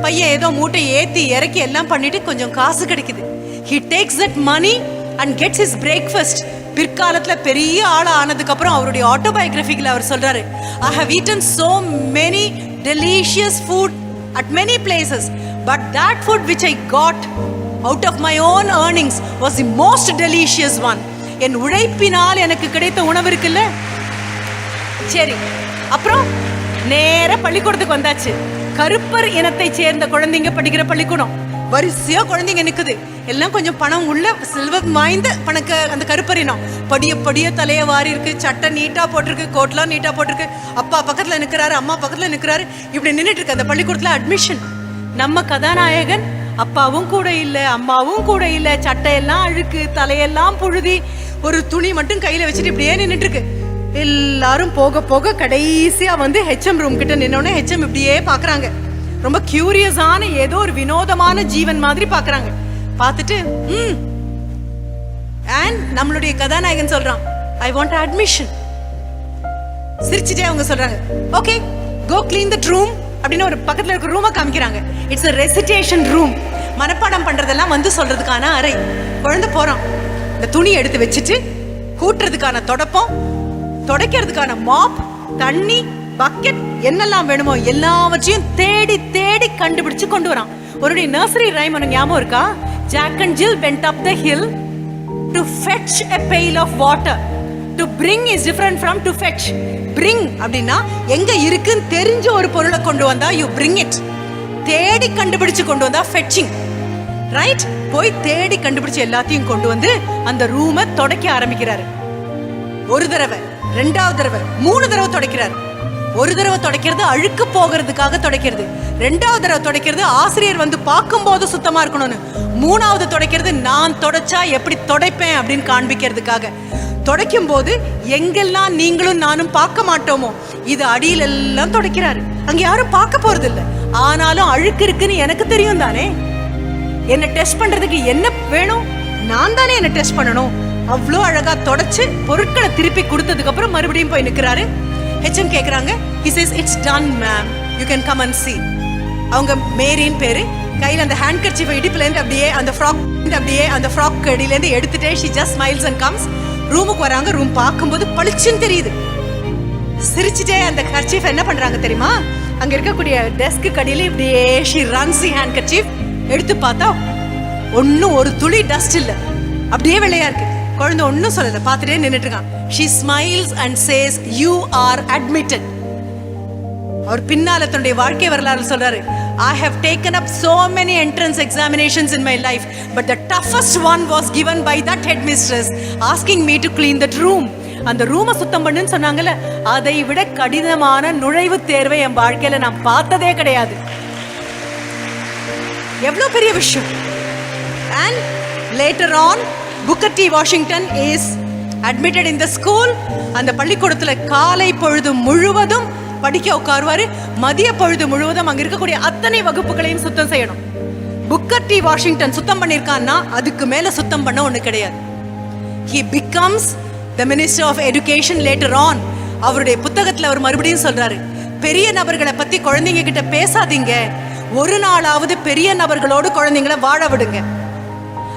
Speaker 1: பையன் ஏதோ மூட்டை ஏத்தி இறக்கி எல்லாம் பண்ணிட்டு கொஞ்சம் காசு கிடைக்குது. He takes that money and gets his breakfast. பிற்காலத்துல பெரிய ஆளா ஆனதுக்கு அப்புறம் அவருடைய ஆட்டோபயோகிராஃபில அவர் சொல்றாரு, I have eaten so many delicious food at many places, but that food which I got out of my own earnings was the most delicious one. என் உழைப்பினால் எனக்கு கிடைத்த உணவு இருக்குல்ல. சரி, அப்புறம் நேர பள்ளிக்கூடத்துக்கு வந்தாச்சு. கருப்பர் இனத்தை சேர்ந்த குழந்தைங்க படிக்கிற பள்ளிக்கூடம். வரிசையா குழந்தைங்க நிக்குது. எல்லாம் கொஞ்சம் பணம் உள்ள செல்வம் வாய்ந்த பணக்க அந்த கருப்பர் இனம். படிய படிய தலைய வாரி இருக்கு, சட்டை நீட்டா போட்டிருக்கு, கோட்லாம் நீட்டா போட்டிருக்கு. அப்பா பக்கத்துல நிக்கிறாரு, அம்மா பக்கத்துல நிக்கிறாரு. இப்படி நின்றுட்டு இருக்கு அந்த பள்ளிக்கூடத்துல அட்மிஷன். நம்ம கதாநாயகன் அப்பாவும் கூட இல்ல, அம்மாவும் கூட இல்ல, சட்டையெல்லாம் அழுக்கு, தலையெல்லாம் புழுதி, ஒரு துணி மட்டும் கையில வச்சுட்டு இப்படியே நின்றுட்டு இருக்கு. எல்லாரும் போக போக கடைசியா வந்து ஹெச்எம் ரூம் கிட்ட நின்னோடனே ஹெச்எம் இப்படியே பாக்குறாங்க. ரொம்ப கியூரியஸான ஏதோ ஒரு வினோதமான ஜீவன் மாதிரி பாக்குறாங்க. பார்த்துட்டு அண்ட் நம்மளுடைய கதாநாயகன் சொல்றான், ஐ வாண்ட் அட்மிஷன். சிரிச்சுட்டே அவங்க சொல்றாங்க, okay go clean the room அப்படின்னு ஒரு பக்கத்துல இருக்க ரூமை காமிக்கிறாங்க. It's a recitation room. மனப்பாடம் பண்றதெல்லாம் வந்து சொல்றதுக்கான அறை. குழந்தை போறான். இந்த துணி எடுத்து வச்சுட்டு கூட்டுறதுக்கான தொடப்பம், துடைக்கிறதுக்கான மாப், தண்ணி, பக்கெட், என்னெல்லாம் வேணுமோ எல்லாவற்றையும் தேடி தேடி கண்டுபிடிச்சு கொண்டு வரான். ஒரு நர்சரி ரைம் உனக்கு ஞாபகம் இருக்கா? Jack and Jill went up the hill to fetch a pail of water. To bring is different from to fetch. Bring அப்படின்னா எங்க இருக்குன்னு தெரிஞ்ச ஒரு பொருளை கொண்டு வந்தா you bring it. தேடி கண்டுபிடிச்சு கொண்டு வந்தா fetching. ரைட்? போய் தேடி கண்டுபிடிச்சு எல்லாத்தையும் கொண்டு வந்து அந்த ரூமை துடைக்க ஆரம்பிக்கிறாரு. ஒரு தடவை, ரெண்டாவது தடவை, 3 தடவை துடைக்கிறாரு. ஒரு தடவை துடைக்கிறது அழுக்கு போகிறதுக்காக துடைக்கிறது, ரெண்டாவது தடவை துடைக்கிறது ஆசிரியர் வந்து பார்க்கும் போது சுத்தமா இருக்கணும்னு, மூணாவது துடைக்கிறது நான் தொடச்சா எப்படி துடைப்பேன் அப்படின்னு காண்பிக்கிறதுக்காக. துடைக்கும் போது எங்கெல்லாம் நீங்களும் நானும் பார்க்க மாட்டோமோ இது அடியில எல்லாம் துடைக்கிறாரு. அங்க யாரும் பார்க்க போறது இல்லை, ஆனாலும் அழுக்கு இருக்குன்னு எனக்கு தெரியும் தானே. என்ன டெஸ்ட் பண்றதுக்கு என்ன வேணும், நான் தானே என்ன டெஸ்ட் பண்ணணும். அவ்வளோ அழகா தொடச்சு பொருட்களை திருப்பி கொடுத்ததுக்கு அப்புறம் மறுபடியும் போய் நிக்கிறாரு. ஹெச்எம் கேக்குறாங்க, he says it's done ma'am, you can come and see. அவங்க மேரின் பேரு. கையில அந்த ஹேண்ட் கர்ச்சீஃபை இடுப்புல இருந்து அப்படியே அந்த ஃப்ராக் அடியில இருந்து எடுத்துட்டே she just smiles and comes. ரூமுக்கு வராங்க. ரூம் பார்க்கும்போது பளிச்சுன்னு தெரியுது. சிரிச்சுட்டே அந்த கர்ச்சீஃப் என்ன பண்றாங்க தெரியுமா? அங்க இருக்கக்கூடிய டெஸ்க்கு கடியில இப்படியே she runs the hand kerchief. எடுத்து பார்த்தா ஒன்னும் ஒரு துளி டஸ்ட் இல்ல, அப்படியே வெள்ளையா இருக்கு. குழந்தை ஒன்னும் சொல்லல, பார்த்துட்டே நின்னுட்டு இருக்கான். She smiles and says you are admitted. அவர் பின்னால தன்னுடைய வாழ்க்கை வரலாறு சொல்றாரு, I have taken up so many entrance examinations in my life, but the toughest one was given by that headmistress asking me to clean that room. அந்த ரூமை சுத்தம் பண்ணுன்னு சொன்னாங்கல்ல, அதை விட கடினமான நுழைவு தேர்வை என் வாழ்க்கையில நான் பார்த்ததே கிடையாது. எவ்வளவு பெரிய விஷயம். And later on Booker T. Washington is admitted in the school. அந்த பள்ளிக்கூடத்துல காலை பொழுது முழுவதும் படிக்க உட்காருவாரு. மதிய பொழுது முழுவதும் அங்க இருக்கக்கூடிய அத்தனை வகுப்புகளையும் சுத்தம் செய்யணும். புக்கர் டி வாஷிங்டன் சுத்தம் பண்ணிருக்கான்னா அதுக்கு மேல சுத்தம் பண்ண ஒண்ணு கிடையாது. He becomes the Minister of Education later on. அவருடைய புத்தகத்துல அவர் மறுபடியும் சொல்றாரு, பெரிய நபர்களை பத்தி குழந்தைங்க கிட்ட பேசாதீங்க, ஒரு நாளாவது பெரிய நபர்களோடு குழந்தைங்களை வாழ விடுங்க.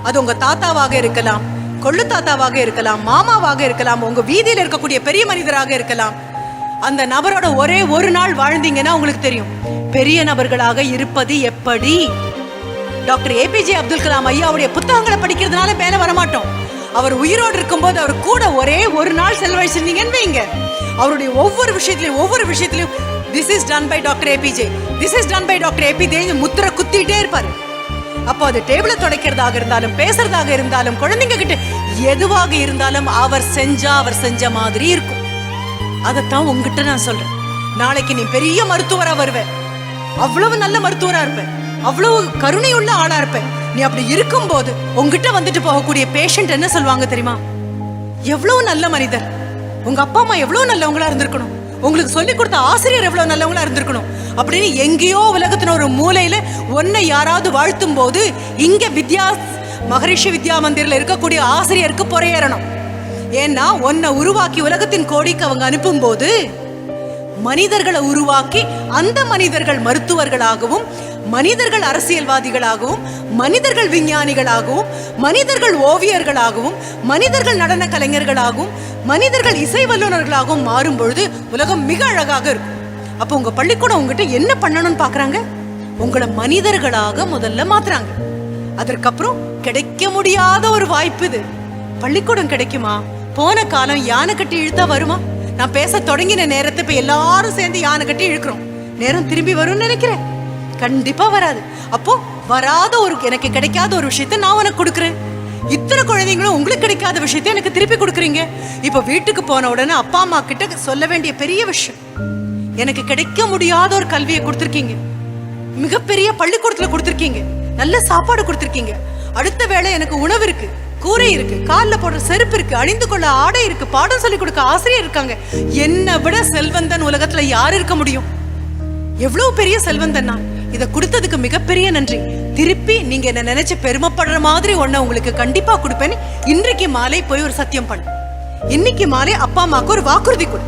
Speaker 1: அது உங்க தாத்தாவாக இருக்கலாம், கொள்ளு தாத்தாவாக இருக்கலாம், மாமாவாக இருக்கலாம், உங்க வீதியில இருக்கக்கூடிய பெரிய மனிதராக இருக்கலாம். அந்த நபரோட ஒரே ஒரு நாள் வாழ்ந்தீங்கன்னா உங்களுக்கு தெரியும் பெரிய நபர்களாக இருப்பது எப்படி. டாக்டர் ஏபிஜே அப்துல் கலாம் ஐயாவுடைய புத்தகங்களை படிக்கிறதுனால மேல வரமாட்டோம். அவர் உயிரோடு இருக்கும்போது அவர் கூட ஒரே ஒரு நாள் செலவழிச்சிருந்தீங்கன்னு வைங்க, அவருடைய ஒவ்வொரு விஷயத்திலையும் this is done by Dr. APJ, this is done by Dr. APJ முத்திரை குத்திட்டே இருப்பாரு. அப்போ அது டேபிளை துடைக்கிறதாக இருந்தாலும், பேசுறதாக இருந்தாலும், குழந்தைங்க கிட்ட எதுவாக இருந்தாலும் அவர் செஞ்ச மாதிரி இருக்கும். அதைத்தான் உங்ககிட்ட நான் சொல்றேன். நாளைக்கு நீ பெரிய மருத்துவரா வருவ, அவ்வளவு நல்ல மருத்துவரா இருப்ப, அவ்வளவு கருணையுள்ள ஆளா இருப்ப. நீ அப்படி இருக்கும் போது உங்ககிட்ட வந்துட்டு போகக்கூடிய பேஷண்ட் என்ன சொல்லுவாங்க தெரியுமா? எவ்வளவு நல்ல மனிதர், உங்க அப்பா அம்மா எவ்வளவு நல்லவங்களா இருந்திருக்கணும், உங்களுக்கு சொல்லி கொடுத்த ஆசிரியர் எவ்வளவு நல்லவங்களா இருந்திருக்கணும் அப்படின்னு எங்கேயோ உலகத்தின ஒரு மூலையில ஒன்னை யாராவது வாழ்த்தும் போது இங்க மகரிஷி வித்யா மந்திரில் இருக்கக்கூடிய ஆசிரியருக்கு பொறையேறணும். ஏன்னா உன்னை உருவாக்கி உலகத்தின் கோடிக்கு அவங்க அனுப்பும் போது மனிதர்களை உருவாக்கி அந்த மனிதர்கள் மருத்துவர்களாகவும், மனிதர்கள் அரசியல்வாதிகளாகவும், மனிதர்கள் விஞ்ஞானிகளாகவும், மனிதர்கள் ஓவியர்களாகவும், மனிதர்கள் நடன கலைஞர்களாகவும், மனிதர்கள் இசை வல்லுநர்களாகவும் மாறும் பொழுது உலகம் மிக அழகாக இருக்கும். அப்போ உங்க பள்ளிக்கூடம் உங்ககிட்ட என்ன பண்ணணும்னு பாக்குறாங்க? உங்களை மனிதர்களாக முதல்ல மாத்துறாங்க. அதற்கப்புறம் கிடைக்க முடியாத ஒரு வாய்ப்பு இது. பள்ளிக்கூடம் கிடைக்குமா? போன காலம் யானை கட்டி இழுத்தா வருமா? நான் பேச தொடங்கின நேரத்தை இப்ப எல்லாரும் சேர்ந்து யானை கட்டி இழுக்கிறோம். நேரம் திரும்பி வரும்னு நினைக்கிறேன்? கண்டிப்பா வராது. அப்போ வராத ஒரு, எனக்கு கிடைக்காத ஒரு விஷயத்த நான் உனக்கு கொடுக்குறேன். இத்தனை குழந்தைங்களும் உங்களுக்கு கிடைக்காத விஷயத்த எனக்கு திருப்பி கொடுக்குறீங்க. இப்ப வீட்டுக்கு போன உடனே அப்பா அம்மா கிட்ட சொல்ல வேண்டிய பெரிய விஷயம், எனக்கு கிடைக்க முடியாத ஒரு கல்வியை கொடுத்துருக்கீங்க, மிகப்பெரிய பள்ளிக்கூடத்துல கொடுத்துருக்கீங்க, நல்ல சாப்பாடு கொடுத்துருக்கீங்க, அடுத்த வேளை எனக்கு உணவு இருக்கு, கூரை இருக்கு, காலில் போடுற செருப்பு இருக்கு, அணிந்து கொள்ள ஆடை இருக்கு, பாடம் சொல்லி கொடுக்க ஆசிரியர் இருக்காங்க. என்னை விட செல்வந்தன் உலகத்துல யார் இருக்க முடியும்? எவ்வளவு பெரிய செல்வந்தன் நான். இதை கொடுத்ததுக்கு மிகப்பெரிய நன்றி. திருப்பி நீங்க என்ன நினைச்சு பெருமைப்படுற மாதிரி ஒன்ன உங்களுக்கு கண்டிப்பா கொடுப்பேன்னு இன்றைக்கு மாலை போய் ஒரு சத்தியம் பண்ணு. இன்னைக்கு மாலை அப்பா அம்மாவுக்கு ஒரு வாக்குறுதி கொடு.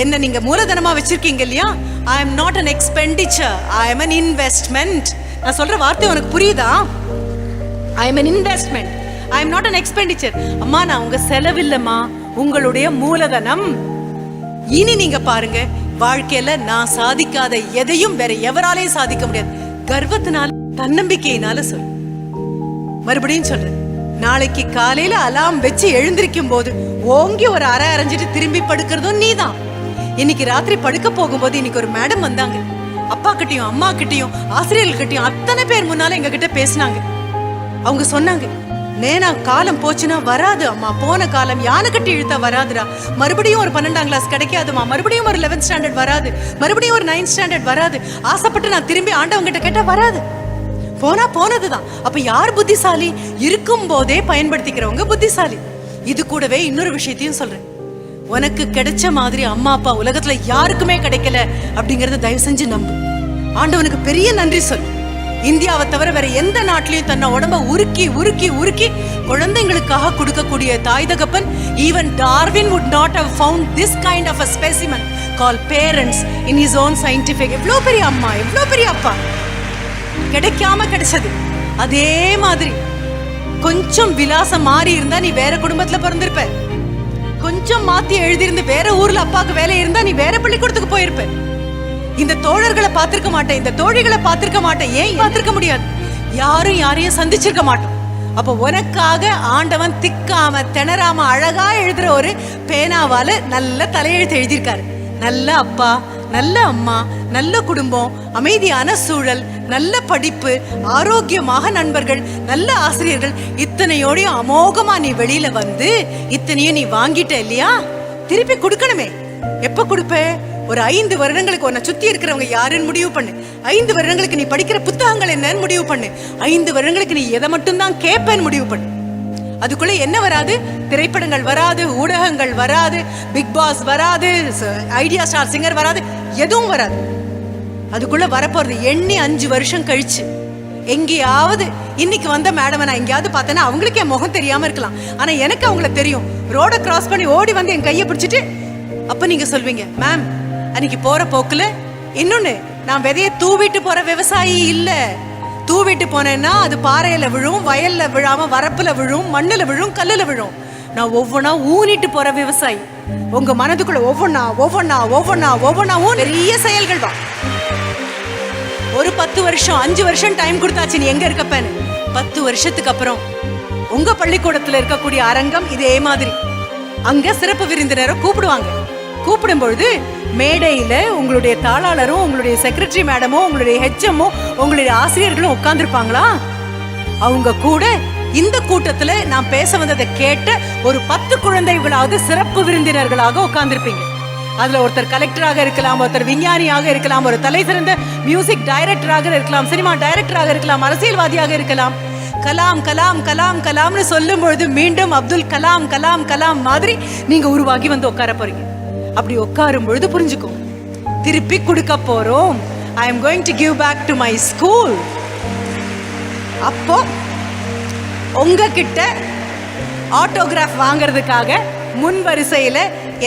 Speaker 1: என்ன நீங்க மூலதனமா வச்சிருக்கீங்க இல்லையா? I am not an expenditure, I am an investment. நான் சொல்ற வார்த்தை உனக்கு புரியுதா? I am an investment, I am not an expenditure. அம்மா நான் உங்க செலவில்லம்மா, உங்களுடைய மூலதனம். இனி நீங்க பாருங்க, வாழ்க்கையில நான் சாதிக்காத எதையும் வேற எவராலையும் சாதிக்க முடியாது. கர்வத்தினால, தன்னம்பிக்கையினால சொல். மறுபடியும் சொல்றேன், நாளைக்கு காலையில அலாம் வச்சு எழுந்திருக்கும் போது ஓங்கி ஒரு அரை அரைஞ்சிட்டு திரும்பி படுக்கிறதும் நீதான். இன்னைக்கு ராத்திரி படுக்க போகும்போது இன்னைக்கு ஒரு மேடம் வந்தாங்க. அப்பா கிட்டையும் அம்மா கிட்டையும் ஆசிரியர்கள் கிட்டையும் அத்தனை பேர் முன்னால எங்க கிட்ட பேசினாங்க. அவங்க சொன்னாங்க, நேனா காலம் போச்சுன்னா வராது அம்மா, போன காலம் யானை கட்டி இழுத்தா வராதுடா, மறுபடியும் ஒரு 12ஆம் கிளாஸ் கிடைக்காதுமா, மறுபடியும் ஒரு 11th ஸ்டாண்டர்ட் வராது, மறுபடியும் ஒரு 9th ஸ்டாண்டர்ட் வராது, ஆசைப்பட்டு நான் திரும்பி ஆண்டவங்கிட்ட கேட்டா வராது, போனா போனதுதான். அப்ப யார் புத்திசாலி? இருக்கும் போதே பயன்படுத்திக்கிறவங்க புத்திசாலி. இது கூடவே இன்னொரு விஷயத்தையும் சொல்றேன், உனக்கு கிடைச்ச மாதிரி அம்மா அப்பா உலகத்துல யாருக்குமே கிடைக்கல அப்படிங்கறத தயவு செஞ்சு நம்பு. ஆண்டவனுக்கு பெரிய நன்றி சொல்லு. இந்தியாவை தவிர வேற எந்த நாட்டிலையும் தன்னை உடம்ப உருக்கி உருக்கி உருக்கி குழந்தைங்களுக்காக கொடுக்கக்கூடிய தாய் தகப்பன், even Darwin would not have found this kind of a specimen called parents in his own scientific. எவ்வளோ பெரிய அம்மா, எவ்வளோ பெரிய அப்பா, கிடைக்காம கிடைச்சது. அதே மாதிரி கொஞ்சம் விலாசம் மாறி இருந்தா நீ வேற குடும்பத்துல பிறந்திருப்ப, கொஞ்சம் மாத்தி எழுதியிருந்து வேற ஊர்ல அப்பாவுக்கு வேலை இருந்தா நீ வேற பள்ளிக்கூடத்துக்கு போயிருப்ப. இந்த தோழர்களை பார்த்திருக்க மாட்டேன், இந்த தோழிகளை பார்த்திருக்க மாட்டேன். ஏன் பார்த்திருக்க முடியாது? யாரும் யாரையும் சந்திச்சிருக்க மாட்டோம். அப்போ உனக்காக ஆண்டவன் திக்காம திணறாம அழகா எழுதுற ஒரு பேனாவால நல்ல தலையெழுத்து எழுதியிருக்காரு. நல்ல அப்பா, நல்ல அம்மா, நல்ல குடும்பம், அமைதியான சூழல், நல்ல படிப்பு, ஆரோக்கியமாக நண்பர்கள், நல்ல ஆசிரியர்கள், இத்தனையோடையும் அமோகமா நீ வெளியில வந்து இத்தனையும் நீ வாங்கிட்ட இல்லையா? திருப்பி கொடுக்கணுமே. எப்ப கொடுப்ப? ஒரு 5 வருடங்களுக்கு உன்னை சுத்தி இருக்கிறவங்க யாருன்னு முடிவு பண்ணு. 5 வருடங்களுக்கு நீ படிக்கிற புத்தகங்கள் என்னன்னு முடிவு பண்ணு. 5 வருடங்களுக்கு நீ எதை மட்டும் தான் கேட்பேன்னு முடிவு பண்ணு. அதுக்குள்ள என்ன வராது? திரைப்படங்கள் வராது, ஊடகங்கள் வராது, பிக் பாஸ் வராது, ஐடியா ஸ்டார் சிங்கர் வராது, எதுவும் வராது. அதுக்குள்ள வரப்போறது எண்ணி 5 வருஷம் கழிச்சு எங்கேயாவது இன்னைக்கு வந்த மேடம் நான் எங்கேயாவது பார்த்தேன்னா அவங்களுக்கு என் முகம் தெரியாம இருக்கலாம், ஆனா எனக்கு அவங்கள தெரியும். ரோட கிராஸ் பண்ணி ஓடி வந்து என் கையை பிடிச்சிட்டு அப்ப நீங்க சொல்வீங்க, மேம் அன்னைக்கு போற போக்குல இன்னொன்னு, நான் விதைய தூவிட்டு போற விவசாயி இல்ல. தூவிட்டு போனேன்னா அது பாறையில விழும், வயல்ல விழாம வரப்புல விழும், மண்ணுல விழும், கல்லுல விழும். நான் ஒவ்வொன்னா ஊனிட்டு போற விவசாயி. உங்க மனதுக்குள்ள ஒவ்வொன்னா ஒவ்வொன்னா ஒவ்வொன்னா ஒவ்வொன்னா பெரிய செயல்கள் தான். ஒரு 10 வருஷம் 5 வருஷம் டைம் கொடுத்தாச்சு நீ எங்க இருக்கப்பேன்னு. 10 வருஷத்துக்கு அப்புறம் உங்க பள்ளிக்கூடத்துல இருக்கக்கூடிய அரங்கம் இதே மாதிரி. அங்க சிறப்பு விருந்தினரை கூப்பிடுவாங்க. கூப்பிடும் பொழுது மேடையில உங்களுடைய தாளாளரும், உங்களுடைய செக்ரட்டரி மேடமோ, உங்களுடைய ஹெச்எம்மோ, உங்களுடைய ஆசிரியர்களும் உட்கார்ந்துருப்பாங்களா? அவங்க கூட இந்த கூட்டத்துல நான் பேச வந்ததை கேட்ட ஒரு 10 குழந்தைகளாவது சிறப்பு விருந்தினர்களாக உட்கார்ந்துருப்பீங்க. அதுல ஒருத்தர் கலெக்டராக இருக்கலாம், ஒருத்தர் விஞ்ஞானியாக இருக்கலாம், ஒரு தலை சிறந்த மியூசிக் டைரக்டராக இருக்கலாம், சினிமா டைரக்டராக இருக்கலாம், அரசியல்வாதியாக இருக்கலாம். கலாம் கலாம் கலாம் கலாம்னு சொல்லும் பொழுது மீண்டும் அப்துல் கலாம் கலாம் கலாம் மாதிரி நீங்க உருவாகி வந்து உட்கார போறீங்க. அப்படி உட்காரும் பொழுது புரிஞ்சுக்கோ, திருப்பி கொடுக்க போறோம். I am going to give back to my school. அப்போ உங்ககிட்ட ஆட்டோகிராஃப் வாங்கிறதுக்காக முன் வரிசையில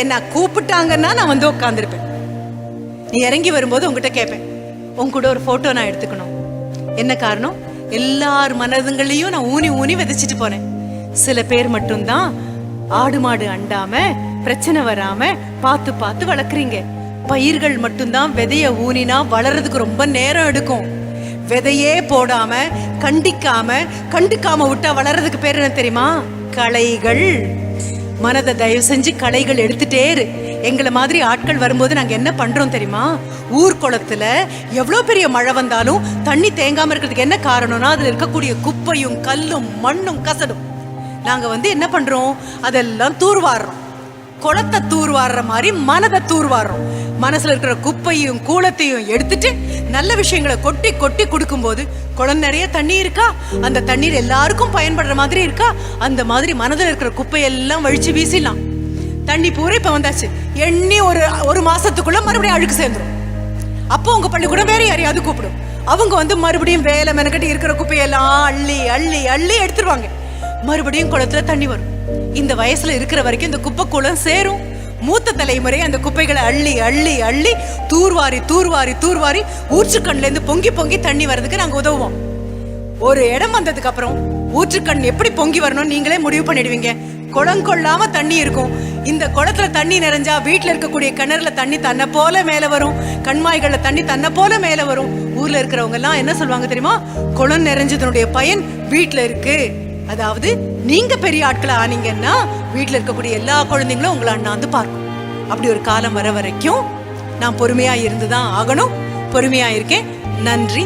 Speaker 1: என்ன கூப்பிட்டாங்கன்னா நான் வந்து உட்காந்துருப்பேன். நீ இறங்கி வரும்போது உங்ககிட்ட கேட்பேன், உங்க கூட ஒரு போட்டோ நான் எடுத்துக்கணும். என்ன காரணம்? எல்லார் மனதுங்களையும் நான் ஊனி ஊனி விதைச்சிட்டு போனேன். சில பேர் மட்டும்தான் ஆடு மாடு அண்டாம பிரச்சனை வராம பார்த்து பார்த்து வளர்க்குறீங்க. பயிர்கள் மட்டும்தான் விதைய ஊனினா வளர்றதுக்கு ரொம்ப நேரம் எடுக்கும். விதையே போடாம கண்டுக்காம விட்டா வளர்றதுக்கு பேர் என்ன தெரியுமா? களைகள். மனதை தயவு செஞ்சு களைகள் எடுத்துட்டே இரு. எங்களை மாதிரி ஆட்கள் வரும்போது நாங்க என்ன பண்றோம் தெரியுமா? ஊர்குளத்துல எவ்வளவு பெரிய மழை வந்தாலும் தண்ணி தேங்காம இருக்கிறதுக்கு என்ன காரணம்னா அதுல இருக்கக்கூடிய குப்பையும் கல்லும் மண்ணும் கசடும். நாங்க வந்து என்ன பண்றோம்? அதெல்லாம் தூர்வாடுறோம். குளத்தை தூர்வாடுற மாதிரி மனதை தூர்வாடுறோம். மனசுல இருக்கிற குப்பையும் கூலத்தையும் எடுத்துட்டு நல்ல விஷயங்களை கொட்டி கொட்டி கொடுக்கும்போது குளம் நிறைய தண்ணி இருக்கா, அந்த தண்ணீர் எல்லாருக்கும் பயன்படுற மாதிரி இருக்கா, அந்த மாதிரி மனதில் இருக்கிற குப்பையெல்லாம் வழிச்சு வீசிடலாம். தண்ணி பூரா இப்ப வந்தாச்சு, எண்ணி ஒரு மாசத்துக்குள்ள மறுபடியும் அழுக்கு சேர்ந்துடும். அப்போ உங்க பள்ளிக்கூடம் வேற யாரையாவது கூப்பிடும். அவங்க வந்து மறுபடியும் வேலை மெனக்கட்டி இருக்கிற குப்பையெல்லாம் அள்ளி அள்ளி அள்ளி எடுத்துருவாங்க. மறுபடியும் குளத்துல தண்ணி வரும். இந்த வயசுல இருக்கிற வரைக்கும் இந்த குப்பை குளம் சேரும். மூத்த தலைமுறை அந்த குப்பைகளை அள்ளி அள்ளி அள்ளி தூர்வாரி தூர்வாரி தூர்வாரி ஊற்றுக்கண்ல இருந்து பொங்கி பொங்கி தண்ணி வர்றதுக்கு நாங்க உதவுவோம். ஒரு இடம் வந்ததுக்கு அப்புறம் ஊற்றுக்கண் எப்படி பொங்கி வரணும் நீங்களே முடிவு பண்ணிடுவீங்க. குளம் கொள்ளாம தண்ணி இருக்கும். இந்த குளத்துல தண்ணி நிறைஞ்சா வீட்டுல இருக்கக்கூடிய கிணறுல தண்ணி தன்னை போல மேல வரும், கண்மாய்கள்ல தண்ணி தன்னை போல மேல வரும். ஊர்ல இருக்கிறவங்க எல்லாம் என்ன சொல்லுவாங்க தெரியுமா? குளம் நிறைஞ்சதனுடைய பயன் வீட்டுல இருக்கு. அதாவது நீங்க பெரிய ஆட்களை ஆனீங்கன்னா வீட்டுல இருக்கக்கூடிய எல்லா குழந்தைங்களும் உங்களை அண்ணாந்து பார்க்கும். அப்படி ஒரு காலம் வர வரைக்கும் நான் பொறுமையா இருந்துதான் ஆகணும். பொறுமையா இருக்கேன். நன்றி.